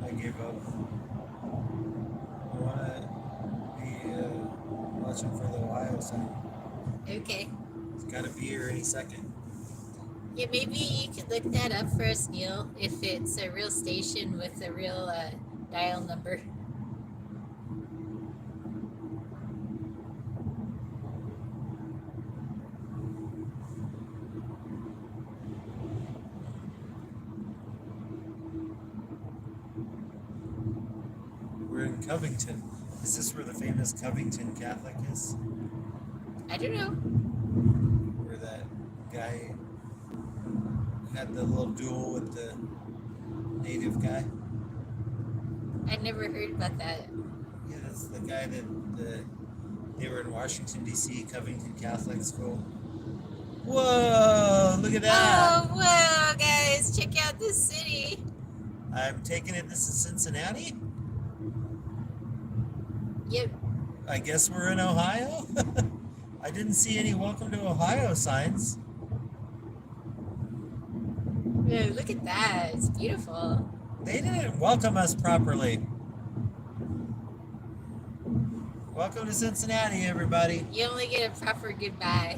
I gave up. I want to be watching for the Ohio sign. Okay. It's got to be here any second. Yeah, maybe you could look that up for us, Neil, if it's a real station with a real dial number. We're in Covington. Is this where the famous Covington Catholic is? I don't know. Where that guy had the little duel with the native guy? I never heard about that. Yeah, that's the guy that they were in Washington, D.C., Covington Catholic School. Whoa, look at that. Oh, wow, guys, check out this city. I'm taking it this is Cincinnati? Yep. I guess we're in Ohio? I didn't see any welcome to Ohio signs. Whoa, look at that. It's beautiful. They didn't welcome us properly. Welcome to Cincinnati, everybody. You only get a proper goodbye.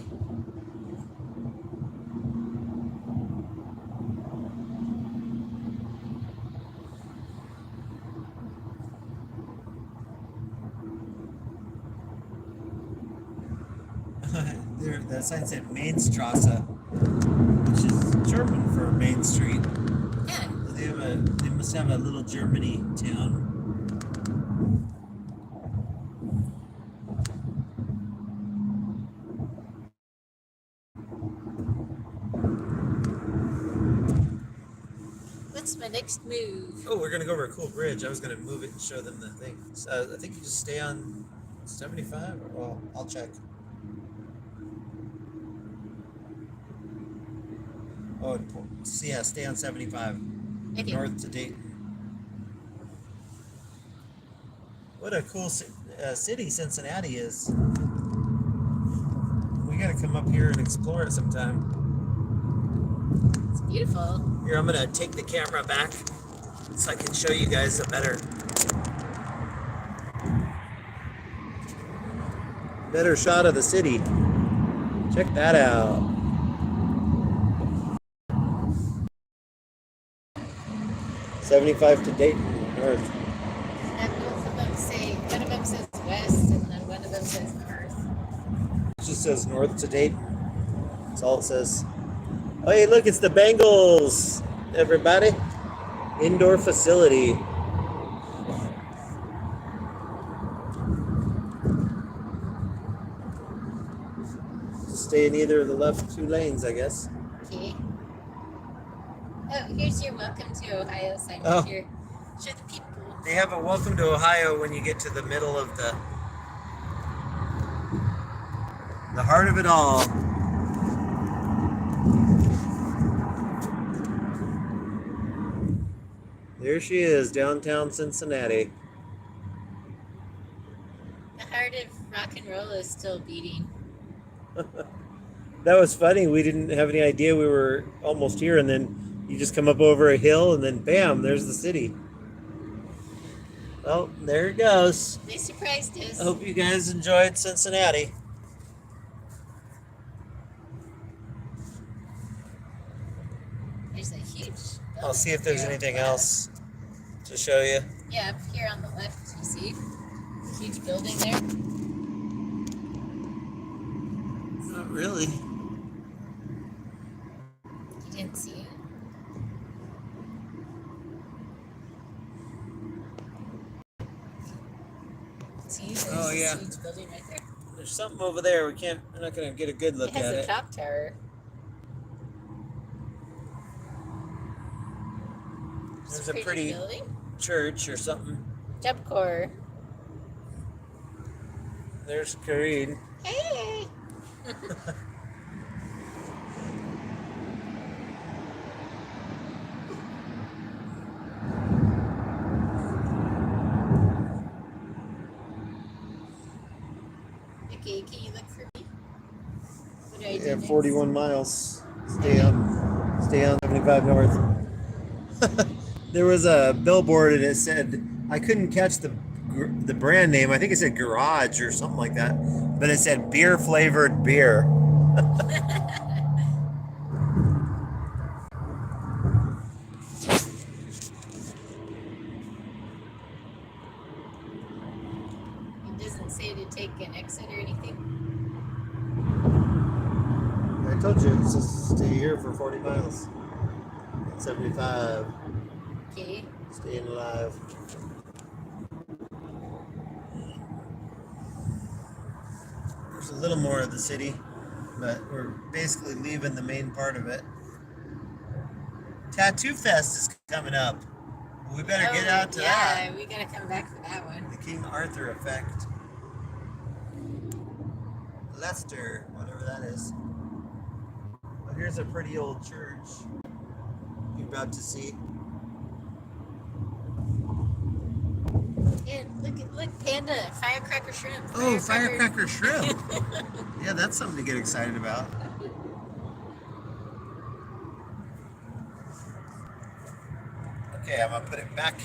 There, that sign said Mainstrasse. which is German for Main Street. Yeah. They must have a little Germany town. What's my next move? Oh, we're gonna go over a cool bridge. I was gonna move it and show them the thing. So I think you just stay on 75. Well, I'll check. Oh, yeah, stay on 75 Okay. north to Dayton. What a cool city Cincinnati is. We gotta come up here and explore it sometime. It's beautiful. Here, I'm gonna take the camera back so I can show you guys a better shot of the city. Check that out. '75 to Dayton north. And both of them say, one of them says west and then one of them says north. It just says north to Dayton. That's all it says. Oh, hey, look, it's the Bengals, everybody. Indoor facility. Stay in either of the left two lanes, I guess. Okay. Oh, here's your welcome to Ohio sign. Oh. Here. Show the people. They have a welcome to Ohio when you get to the middle of the heart of it all. There she is, downtown Cincinnati. The heart of rock and roll is still beating. That was funny. We didn't have any idea we were almost here, and then you just come up over a hill, and then bam, there's the city. Well, there it goes. They surprised us. I hope you guys enjoyed Cincinnati. There's a huge building. I'll see if there's here on anything the left. else to show you. Yeah, up here on the left, you see? Huge building there. Not really. You didn't see it? See, there's Oh, this yeah. huge building right there. There's something over there. We're not gonna get a good look It has at a it. clock tower. It's There's a pretty building. church or something. Jump core. There's Kareen. Hey! Okay, can you look for me? What do I do Yeah, next? 41 miles. Stay on 75 north. There was a billboard and it said, I couldn't catch the brand name. I think it said Garage or something like that, but it said beer flavored beer. It doesn't say to take an exit or anything. I told you, it says stay here for 40 miles. 75. Okay. Staying alive. There's a little more of the city, but we're basically leaving the main part of it. Tattoo Fest is coming up. We better get out to that. Yeah, we gotta come back for that one. The King Arthur effect. Leicester, whatever that is. But here's a pretty old church you're about to see. Yeah, look, panda, firecracker shrimp. Oh, firecracker shrimp. Yeah, that's something to get excited about. Okay, I'm gonna put it back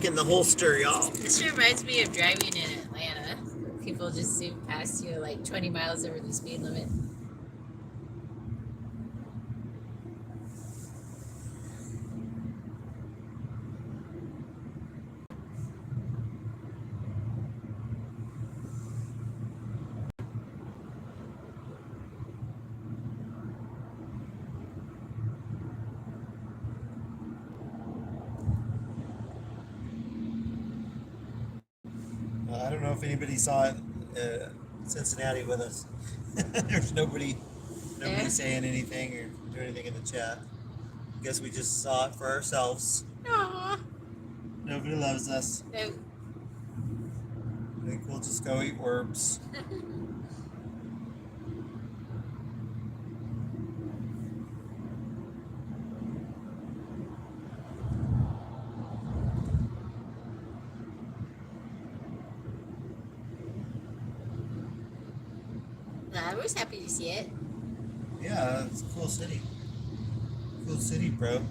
in the holster, y'all. This reminds me of driving in Atlanta. People just zoom past you like 20 miles over the speed limit. know if anybody saw it, Cincinnati with us. There's nobody There. saying anything or doing anything in the chat. Guess we just saw it for ourselves. Aw. Nobody loves us. No. I think we'll just go eat worms. I was happy to see it. Yeah, it's a cool city. Cool city, bro.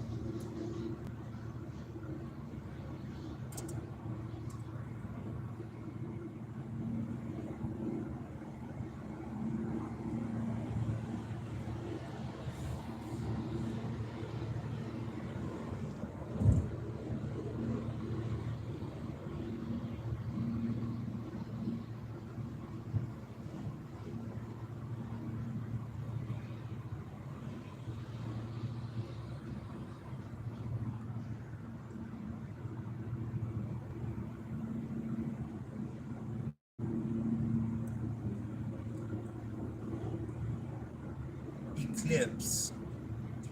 Eclipse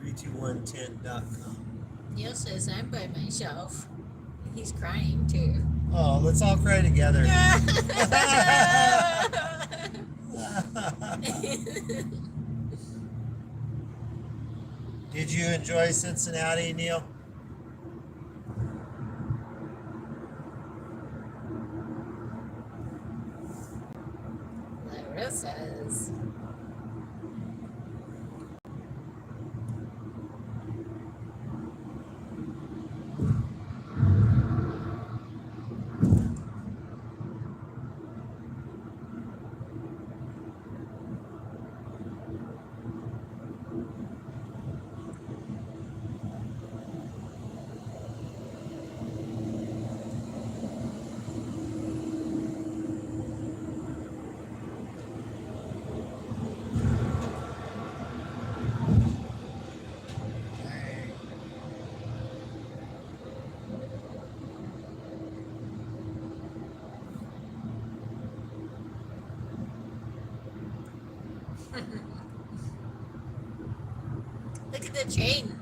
32110.com. Neil says I'm by myself. He's crying too. Oh, let's all cry together. Did you enjoy Cincinnati, Neil? Larissa's. Look at the train.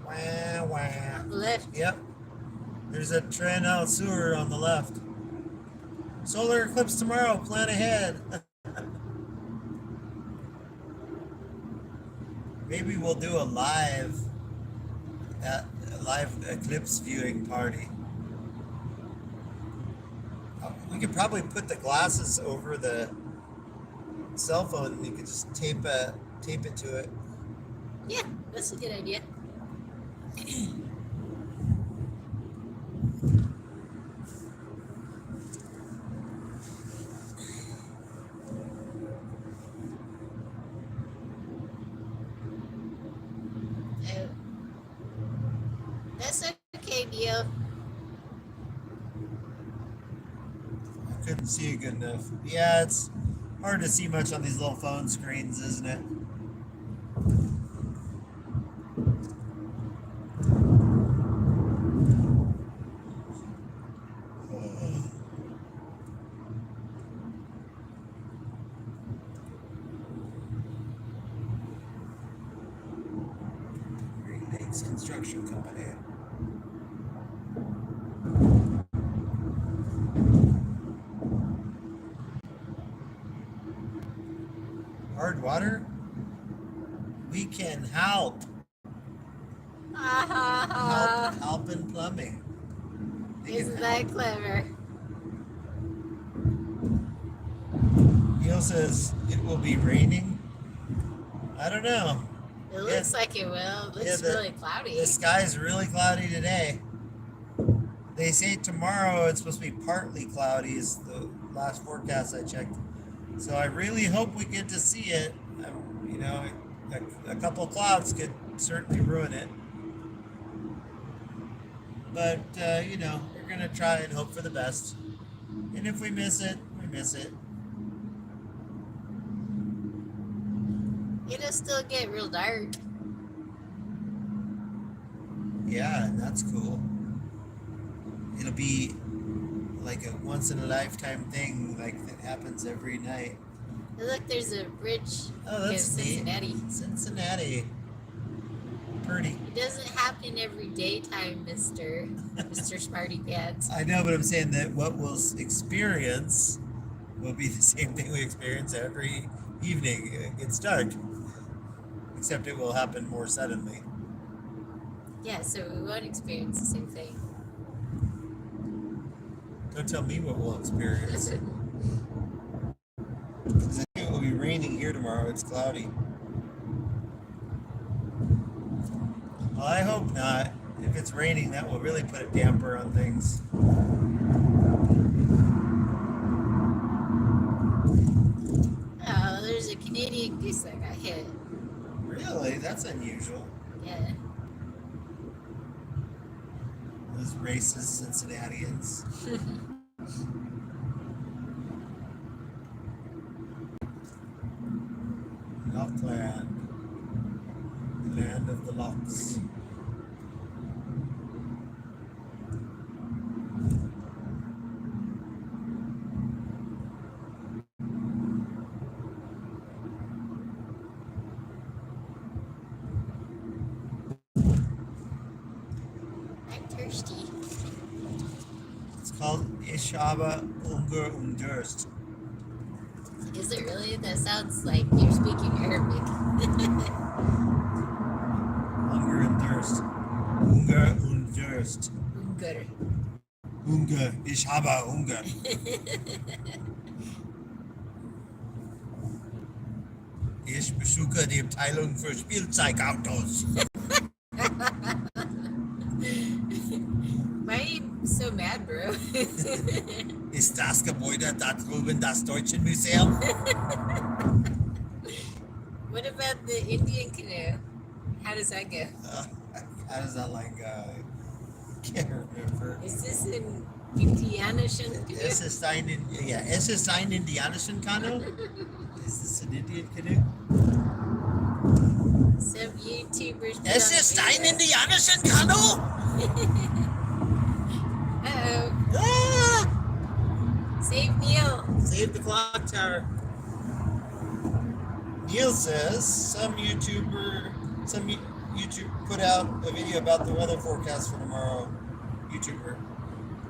Wah, wah. Left. Yep. There's a Tren al Sur on the left. Solar eclipse tomorrow. Plan ahead. Maybe we'll do a live eclipse viewing party. We could probably put the glasses over the cell phone, and you could just tape it to it. Yeah, that's a good idea. Oh. That's okay, Neil. I couldn't see it good enough. Yeah, it's hard to see much on these little phone screens, isn't it? Great Lakes Construction Company. Hard water? We can help. Help in plumbing. They can Isn't help. that clever? Neil says it will be raining. I don't know. It looks like it will. It looks really cloudy. The sky's really cloudy today. They say tomorrow it's supposed to be partly cloudy is the last forecast I checked. So I really hope we get to see it. You know, a couple of clouds could certainly ruin it. But, you know, we're going to try and hope for the best. And if we miss it, we miss it. It'll still get real dark. Yeah, that's cool. It'll be like a once in a lifetime thing, like that happens every night. Oh, look, there's a bridge Oh, in that's neat. Cincinnati. Cincinnati. Pretty. It doesn't happen every daytime, Mr. Smarty Pants. I know, but I'm saying that what we'll experience will be the same thing we experience every evening. It gets dark, except it will happen more suddenly. Yeah, so we won't experience the same thing. Don't tell me what we'll experience. 'Cause I think it will be raining here tomorrow. It's cloudy. Well, I hope not. If it's raining, that will really put a damper on things. Oh, there's a Canadian goose that got hit. Really? That's unusual. Yeah. Those racist Cincinnatians. Lockland. The land of the locks. I'm thirsty. It's called Ishaba Ungur Durst. Is it really? That sounds like you're speaking Arabic. Hunger and thirst. Ungur und Durst. Ungar. Ungar. Ishaba Ungar. Ich besuche die Abteilung für Spielzeugautos. Why are you so mad, bro? Ist das Gebäude da drüben das Deutsche Museum? What about the Indian canoe? How does that go? How does that line go? Can't remember. Is this an Indianischen canoe? Es ist ein indianischen Kanu? Is this an Indian canoe? Some YouTubers. put Es on a ist ein video. indianischen Kanu? Uh-oh. Ah! Save Neil. Save the clock tower. Neil says some YouTube put out a video about the weather forecast for tomorrow. YouTuber.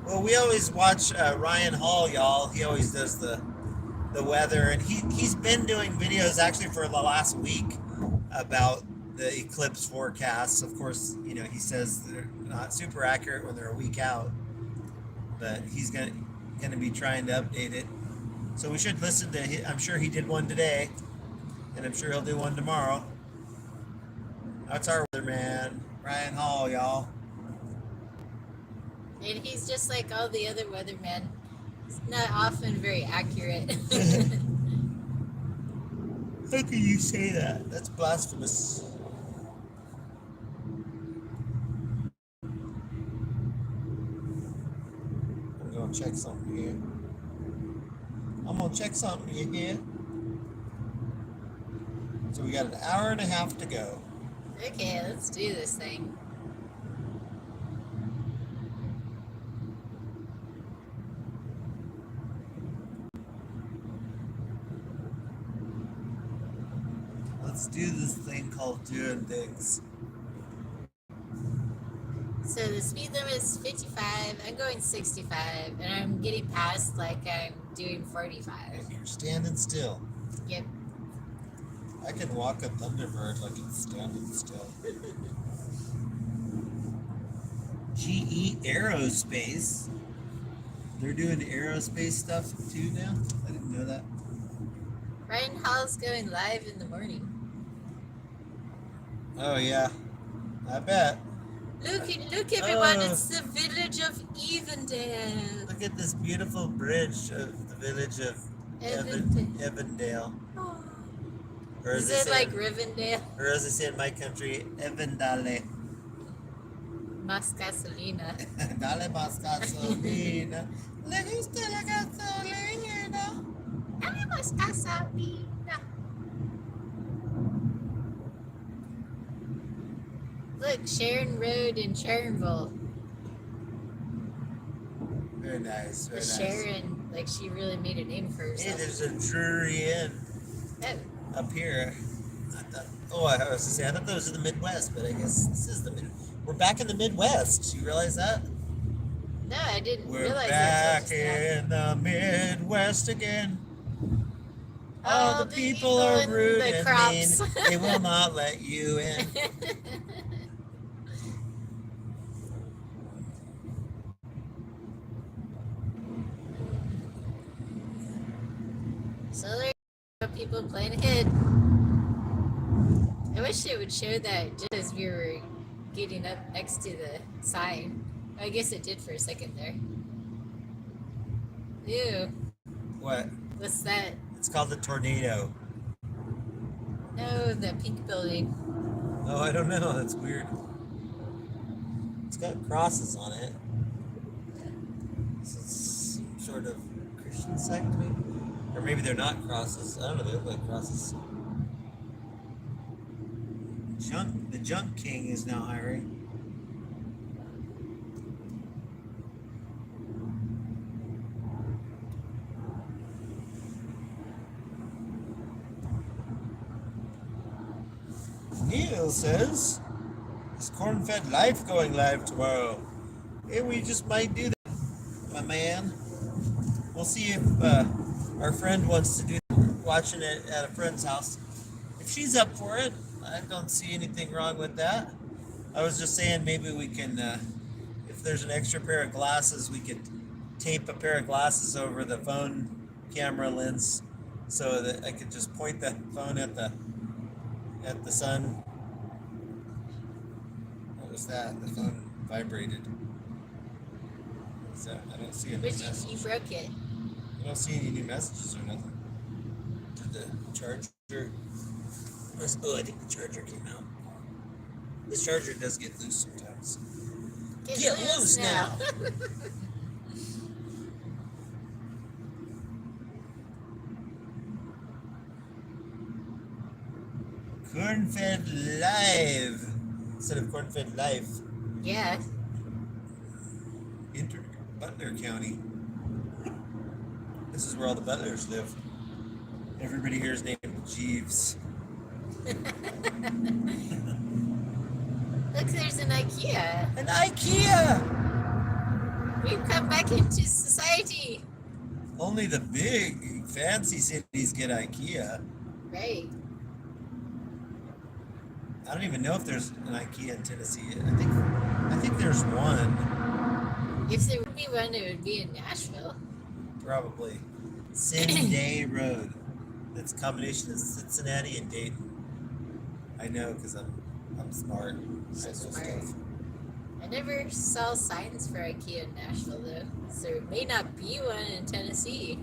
Well, we always watch Ryan Hall, y'all. He always does the weather, and he's been doing videos actually for the last week about the eclipse forecasts. Of course, you know, he says they're not super accurate when they're a week out, but he's gonna be trying to update it. So we should listen to him. I'm sure he did one today, and I'm sure he'll do one tomorrow. That's our weatherman, Ryan Hall, y'all. And he's just like all the other weathermen. He's not often very accurate. How can you say that? That's blasphemous. I'm gonna check something here. So we got an hour and a half to go. Okay, let's do this thing. Let's do this thing called doing things. So the speed limit is 55. I'm going 65, and I'm getting past like I'm doing 45. And you're standing still. Yep. I can walk a Thunderbird like it's standing still. GE Aerospace. They're doing aerospace stuff too now? I didn't know that. Ryan Hall's going live in the morning. Oh yeah. I bet. Look everyone, Oh. it's the village of Evendale. Look at this beautiful bridge of the village of Evendale. Oh. Or Is they it say- like Rivendell? Or as they say in my country, Evendale. Mas gasolina. Dale más gasolina. Le gusta la gasolina. Dale mas gasolina. Look, Sharon Road in Sharonville. Very nice. Very The nice. Sharon, like she really made a name for Hey, herself. there's a Drury Inn Oh, up here. I was to say, I thought those are the Midwest, but I guess this is the Mid. We're back in the Midwest. You realize that? no, I didn't We're realize back that. Till in the Midwest again. All All the the people are people in rude the and crops. mean. They will not let you in. So there are people playing ahead. I wish it would show that just as we were getting up next to the sign. I guess it did for a second there. Ew. What? What's that? It's called the tornado. No, the pink building. Oh, I don't know. That's weird. It's got crosses on it. So it's some sort of Christian sect, maybe? Or maybe they're not crosses. I don't know. They look like crosses. The Junk King is now hiring. Neil says, is Corn-Fed Life going live tomorrow? Yeah, we just might do that, my man. We'll see if our friend wants to do watching it at a friend's house. If she's up for it, I don't see anything wrong with that. I was just saying maybe we can, if there's an extra pair of glasses, we could tape a pair of glasses over the phone camera lens so that I could just point the phone at the sun. What was that? The phone vibrated. What was that? I don't see any Which messages. you broke it. I don't see any new messages or nothing. Did the charger? Oh, I think the charger came out. The charger does get loose sometimes. Get loose now. Corn-Fed Live instead of Corn-Fed Life. Yeah. Butler County. This is where all the butlers live. Everybody here is named Jeeves. Look, there's an IKEA. An IKEA! We've come back into society. Only the big fancy cities get IKEA. Right. I don't even know if there's an IKEA in Tennessee. I think there's one. If there would be one, it would be in Nashville. Probably. Sin Day Road. That's a combination of Cincinnati and Dayton. I know because I'm smart. So I know smart. stuff. I never saw signs for IKEA in Nashville, though. So there may not be one in Tennessee.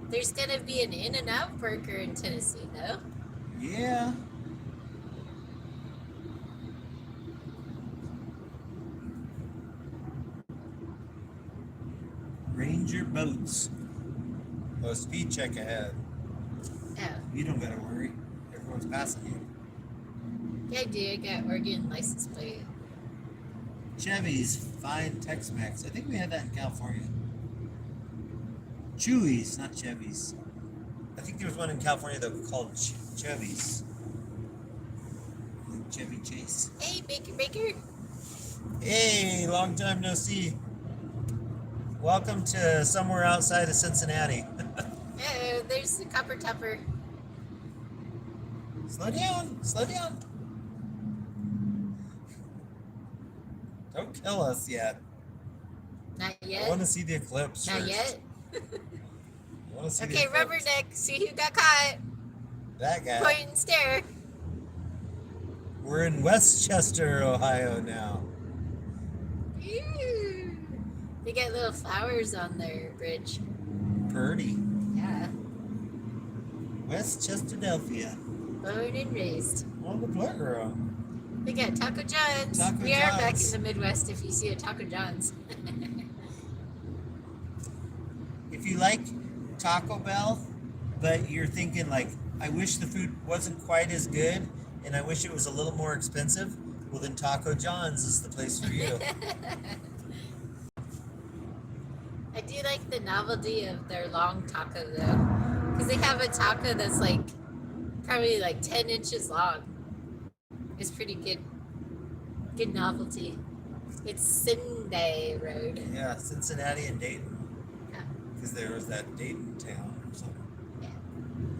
There's going to be an In-N-Out burger in Tennessee, though. Yeah. Ranger boats. Oh, speed check ahead. Oh. You don't gotta worry. Everyone's passing you. Yeah, I do. I got Oregon license plate. Chevy's fine Tex-Mex. I think we had that in California. Chewy's, not Chevy's. I think there was one in California that was called Chevy's. Like Chevy Chase. Hey, Baker. Hey, long time no see. Welcome to somewhere outside of Cincinnati. Oh, there's the copper topper. Slow down, slow down. Don't kill us yet. Not I yet. want to see the eclipse Not first. yet. I want to see the Okay, eclipse. Rubberneck. See who got caught. That guy. Point and stare. We're in Westchester, Ohio now. Ew. They got little flowers on their bridge. Purdy. Yeah. Westchester-delphia. Born and raised. On the playground. They got Taco John's. Taco We are back in John's. the Midwest if you see a Taco John's. If you like Taco Bell, but you're thinking like, I wish the food wasn't quite as good and I wish it was a little more expensive, well then Taco John's is the place for you. I do like the novelty of their long taco though, because they have a taco that's like probably like 10 inches long. It's pretty good. Good novelty. It's Sunday Road. Yeah, Cincinnati and Dayton. Yeah. Because there was that Dayton town or something. Yeah.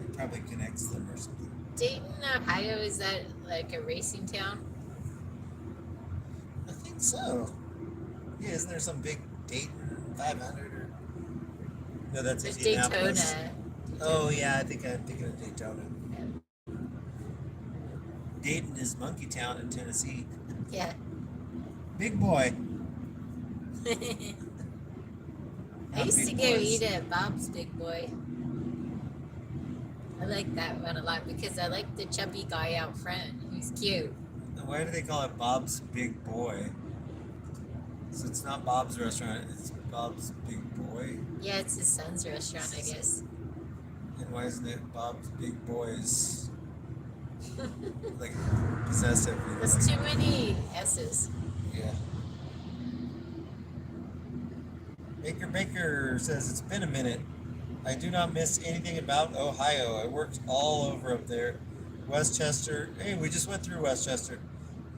It probably connects them or something. Dayton, Ohio, is that like a racing town? I think so. Yeah, isn't there some big Dayton 500 or? No, that's There's Indianapolis. Daytona. Oh yeah, I think I'm thinking of Daytona. Dayton is Monkey Town in Tennessee. Yeah. Big boy. I used to go eat at Bob's Big Boy. I like that one a lot because I like the chubby guy out front. He's cute. Why do they call it Bob's Big Boy? So it's not Bob's restaurant, it's Bob's Big Boy. Yeah, it's his son's restaurant, I guess. And why isn't it Bob's Big Boys? Like possessive. You know, There's like, too many S's. yeah. Baker says it's been a minute. I do not miss anything about Ohio. I worked all over up there. Westchester. Hey, we just went through Westchester.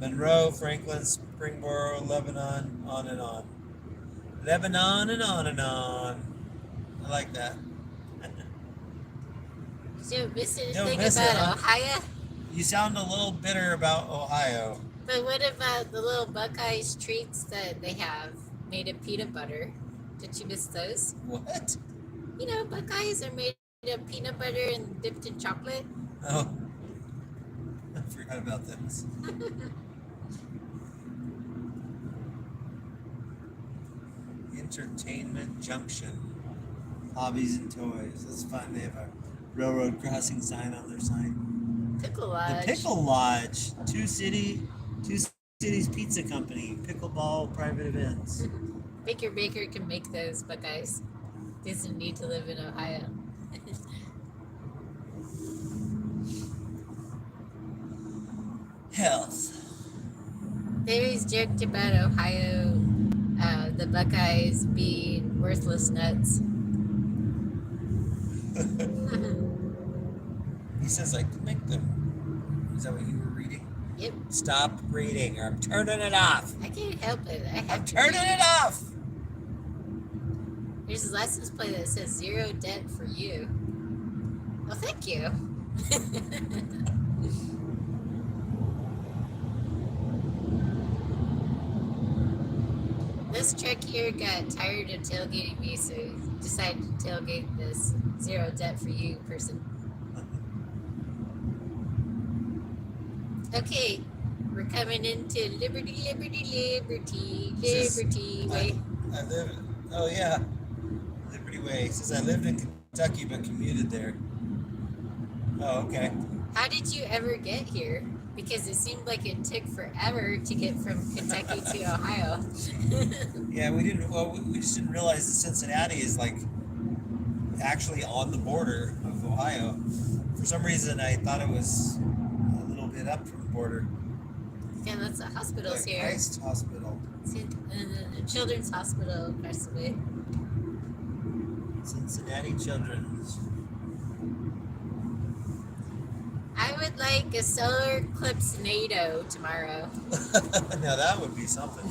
Monroe, Franklin, Springboro, Lebanon, on and on. Lebanon and on and on. I like that. You don't miss Don't anything miss about it, huh? Ohio? You sound a little bitter about Ohio. But what about the little Buckeyes treats that they have made of peanut butter? Did you miss those? What? You know, Buckeyes are made of peanut butter and dipped in chocolate. Oh. I forgot about this. Entertainment Junction. Hobbies and toys. That's fun. They have a railroad crossing sign on their sign. Pickle Lodge. The Pickle Lodge. Two Cities Pizza Company. Pickleball private events. Baker can make those Buckeyes. Doesn't need to live in Ohio. Health. They always joked about Ohio, the Buckeyes being worthless nuts. He says I can make them. Is that what you were reading? Yep. Stop reading or I'm turning it off. I can't help it. I have I'm to turning read. it off. There's a license plate that says 0 debt for you. Well, thank you. This truck here got tired of tailgating me, so decided to tailgate this 0 debt for you person. Okay, we're coming into Liberty Way. I live. Oh yeah, Liberty Way. He says I lived in Kentucky but commuted there. Oh okay. How did you ever get here? Because it seemed like it took forever to get from Kentucky to Ohio. Yeah, we didn't. Well, we just didn't realize that Cincinnati is like actually on the border of Ohio. For some reason, I thought it was a little bit up from the border. Yeah, that's the hospitals Like here. Christ Hospital. Children's Hospital across the way. Cincinnati Children's. I would like a solar eclipse NATO tomorrow. Now that would be something.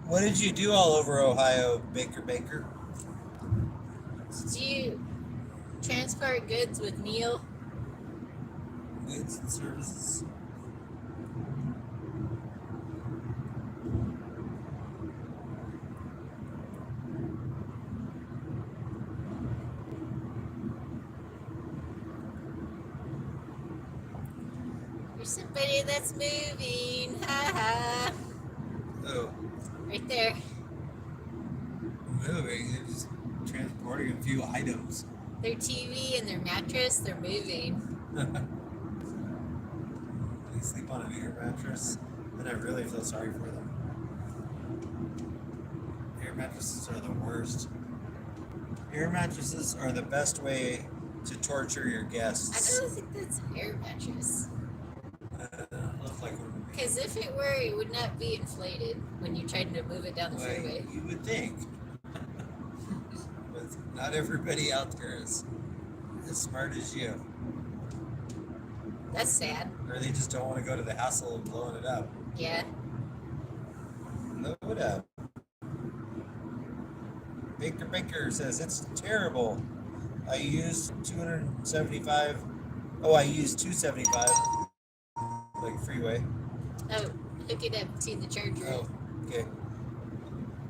What did you do all over Ohio, Baker? Did you transport goods with Neil? Goods and services. There's somebody that's moving. Ha ha. Oh, Right there. moving. They're just transporting a few items. Their TV and their mattress, they're moving. They sleep on an air mattress, and I really feel sorry for them. Air mattresses are the worst. Air mattresses are the best way to torture your I guests. don't think that's an air mattress. Looks like one to me. Because if it were, it would not be inflated when you tried to move it down the freeway. You would think. Not everybody out there is as smart as you. That's sad. Or they just don't want to go to the hassle of blowing it up. Yeah. Blow it up. Baker says, it's terrible. I used 275. Oh, I used 275. Like freeway. Oh, hook it up to the charger. Oh, okay.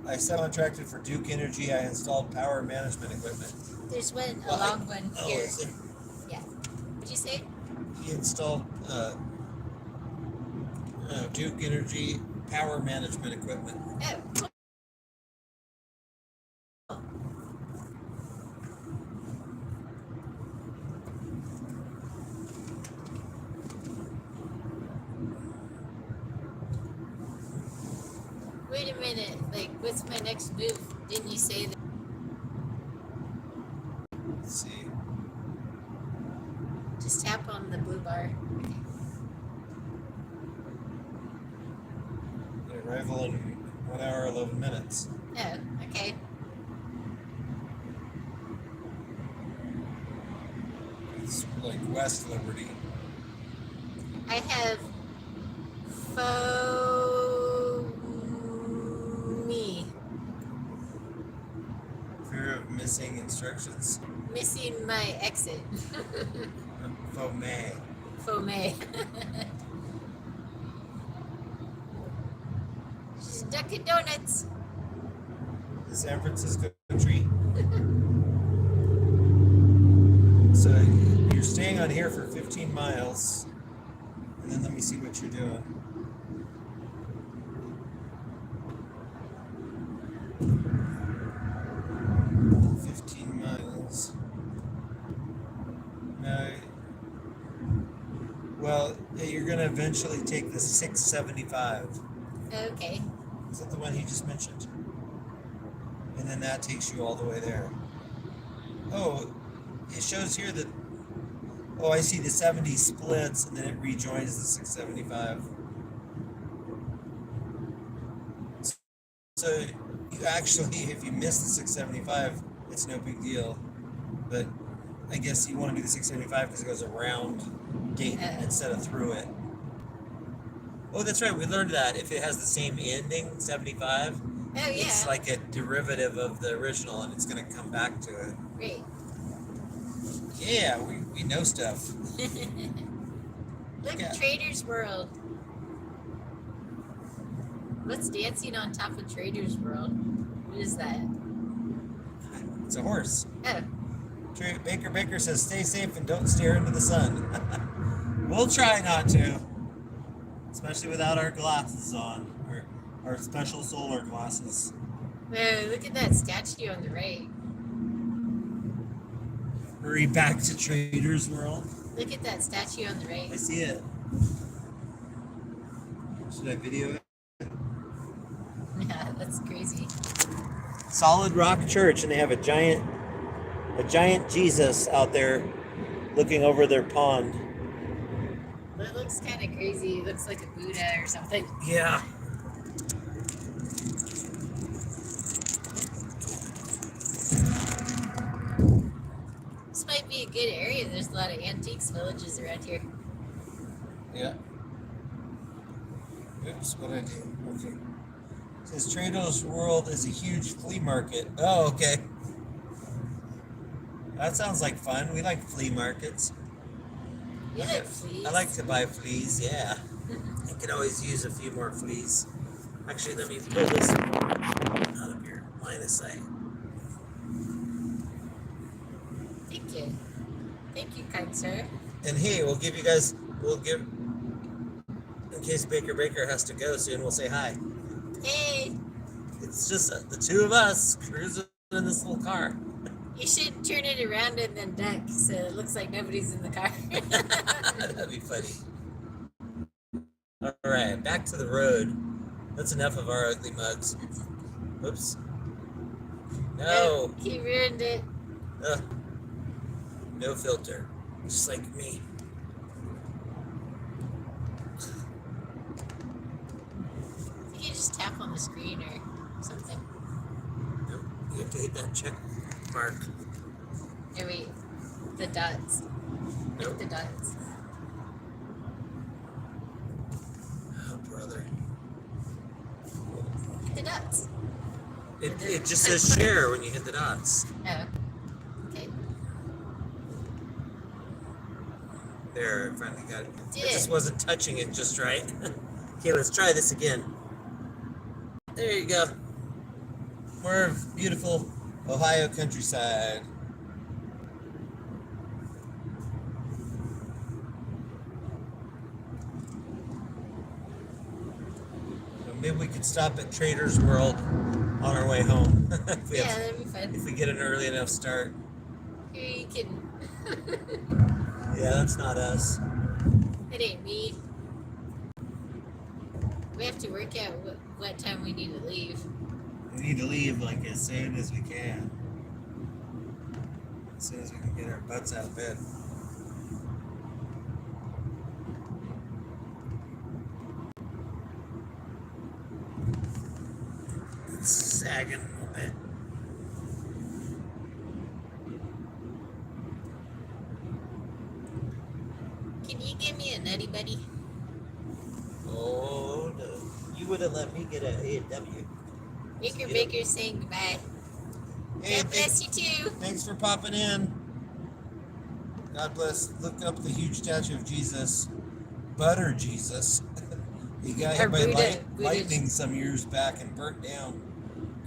I subcontracted for Duke Energy. I installed power management equipment. There's one, a Well, long one here. Is it? Yeah. What'd you say? He installed Duke Energy power management equipment. Oh. Wait a minute. Like, what's my next move? Didn't you say that? Let's see. Just tap on the blue bar. Arrival in 1 hour 11 minutes. Oh, okay. It's like West Liberty. I have faux me. Fear of missing instructions. Missing my exit. Faux May. Faux me. She's Dunkin' Donuts. The San Francisco tree. So you're staying on here for 15 miles. And then let me see what you're doing. No. Well, you're going to eventually take the 675. Okay. Is that the one he just mentioned? And then that takes you all the way there. Oh, it shows here that. Oh, I see the 70 splits and then it rejoins the 675. So you actually, if you miss the 675, it's no big deal. But I guess you want to do the 675 because it goes around gate instead of through it. Oh, that's right. We learned that if it has the same ending, 75, it's like a derivative of the original and it's going to come back to it. Great. Yeah, we know stuff. Look, Trader's World. What's dancing on top of Trader's World? What is that? It's a horse. Oh. Baker says, stay safe and don't stare into the sun. We'll try not to. Especially without our glasses on. Our special solar glasses. Whoa, look at that statue on the right. Hurry back to Trader's World. Look at that statue on the right. I see it. Should I video it? Yeah, that's crazy. Solid Rock Church, and they have a giant Jesus out there looking over their pond. But it looks kind of crazy. It looks like a Buddha or something. Yeah. This might be a good area. There's a lot of antiques villages around here. Yeah. Oops, what did I do? Okay. It says Trader's World is a huge flea market. Oh, okay. That sounds like fun. We like flea markets. You like fleas? I like to buy fleas, yeah. I could always use a few more fleas. Actually, let me pull this out of your line of sight. Thank you. Thank you, kind sir. And hey, we'll give, in case Baker has to go soon, we'll say hi. Hey, It's just the two of us cruising in this little car. you should turn it around and then duck so it looks like nobody's in the car. That'd be funny. All right, back to the road. That's enough of our ugly mugs. Whoops. No. He ruined it. Ugh. No filter. Just like me. You can just tap on the screen or something. Nope. You have to hit that check mark. Oh wait, the dots. Look Nope. at the dots. Oh, brother. Hit the dots. It just says share when you hit the dots. Oh, okay. There, I finally got it. Did I just it. wasn't touching it just right. Okay, let's try this again. There you go. More of beautiful Ohio countryside. Maybe we could stop at Trader's World on our way home. Yeah, that'd be fun. If we get an early enough start. Who are you kidding? Yeah, that's not us. It ain't me. We have to work out what time we need to leave. We need to leave like as soon as we can. As soon as we can get our butts out of bed. It's sagging a little bit. Can you give me a nutty buddy? Oh no. You wouldn't let me get an A&W. Baker Yeah. Baker's saying goodbye. Hey, God bless you too. thanks for popping in. God bless. Look up the huge statue of Jesus, Butter Jesus. He got hit by Buddha. lightning some years back and burnt down.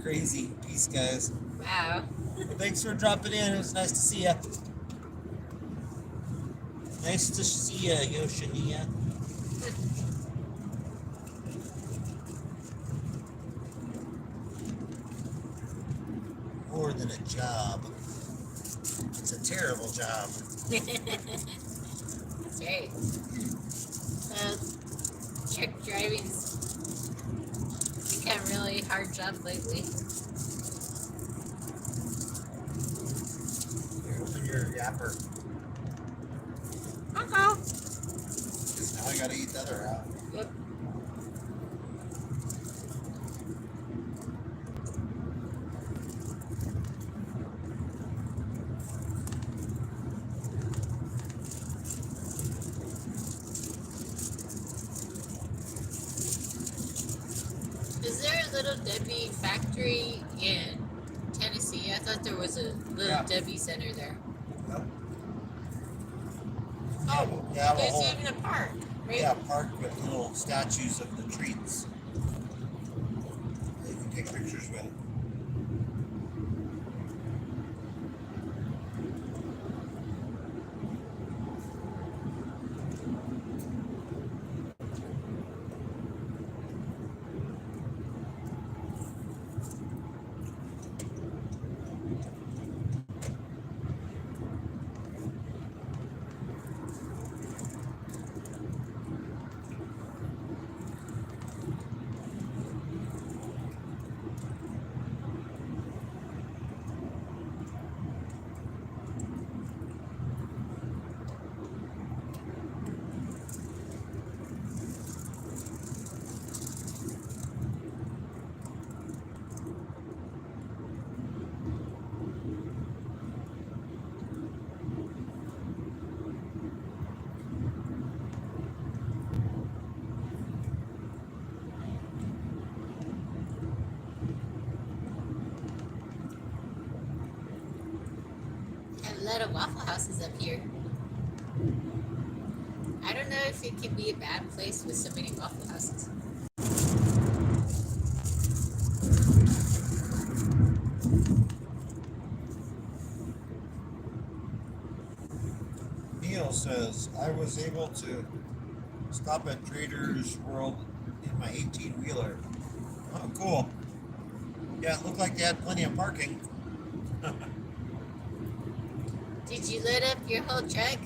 Crazy. Peace, guys. Wow. Well, thanks for dropping in. It was nice to see you. Nice to see you, Yoshania. More than a job. It's a terrible job. That's right. Truck driving's become a really hard job lately. Here, open your yapper. Uh-oh. 'Cause now I gotta eat the other half. Yep. Is there a Little Debbie factory in Tennessee? I thought there was a Little Yeah. Debbie center there. Yep. Oh, yeah, there's well, even a park, right? yeah, park with little statues of the treats. That you can take pictures with. A lot of Waffle Houses up here. I don't know if it can be a bad place with so many Waffle Houses. Neil says, I was able to stop at Trader's World in my 18-wheeler. Oh, cool. Yeah, it looked like they had plenty of parking. Did you load up your whole truck?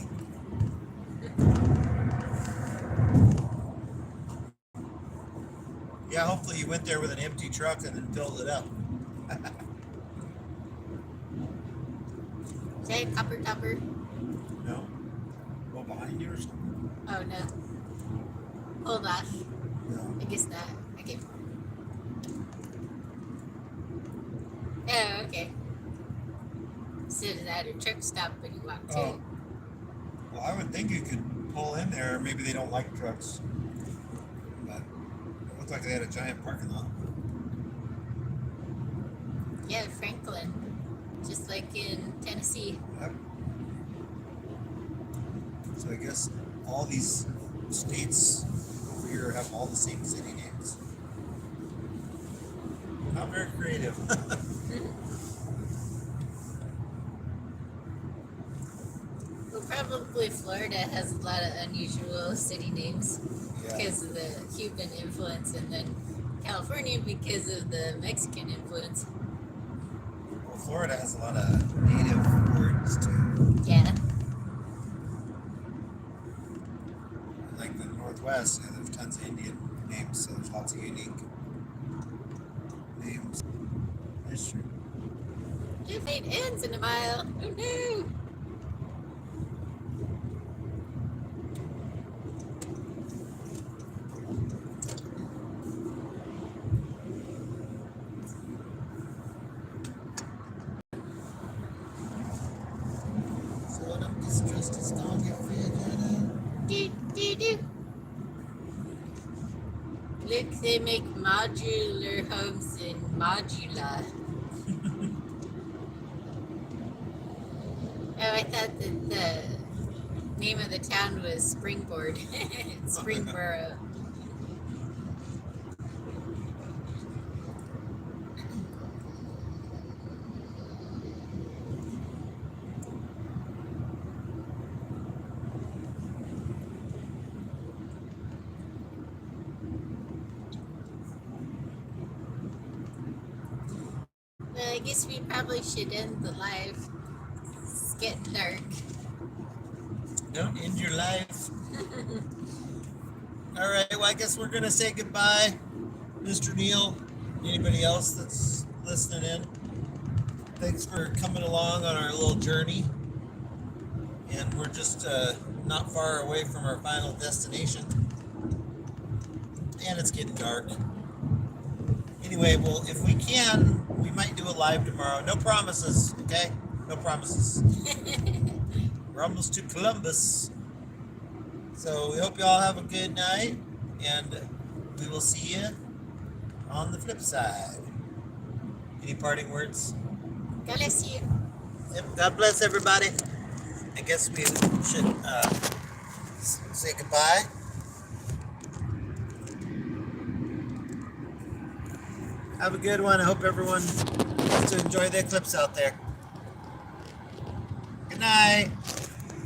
Yeah, hopefully you went there with an empty truck and then filled it up. Is that a copper topper? No? Go behind you or something? Oh no. Hold on. No. I guess not. Okay. Oh, okay. sit at a truck stop when you walk Oh. to. Well, I would think you could pull in there. Maybe they don't like trucks. But it looked like they had a giant parking lot. Yeah, Franklin. Just like in Tennessee. Yep. So I guess all these states over here have all the same city names. Not very creative. Well, probably Florida has a lot of unusual city names Yeah. because of the Cuban influence, and then California because of the Mexican influence. Well, Florida has a lot of native words too. Yeah. Like the Northwest, there's tons of Indian names, so there's lots of unique names. That's true. If it ends in a mile, oh no! So what I'm distressed is gone get free again. Do. Look, they make modular homes in Modula. Oh, I thought that the name of the town was Springboard. Springboro. Well, I guess we probably should end the live. It's getting dark. Don't end your life. All right, well, I guess we're going to say goodbye, Mr. Neil. Anybody else that's listening in? Thanks for coming along on our little journey. And we're just not far away from our final destination. And it's getting dark. Anyway, well, if we can, we might do a live tomorrow. No promises, okay? No promises. We're almost to Columbus. So we hope you all have a good night, and we will see you on the flip side. Any parting words? God bless you. Yep, God bless everybody. I guess we should say goodbye. Have a good one. I hope everyone gets to enjoy the eclipse out there. Good night.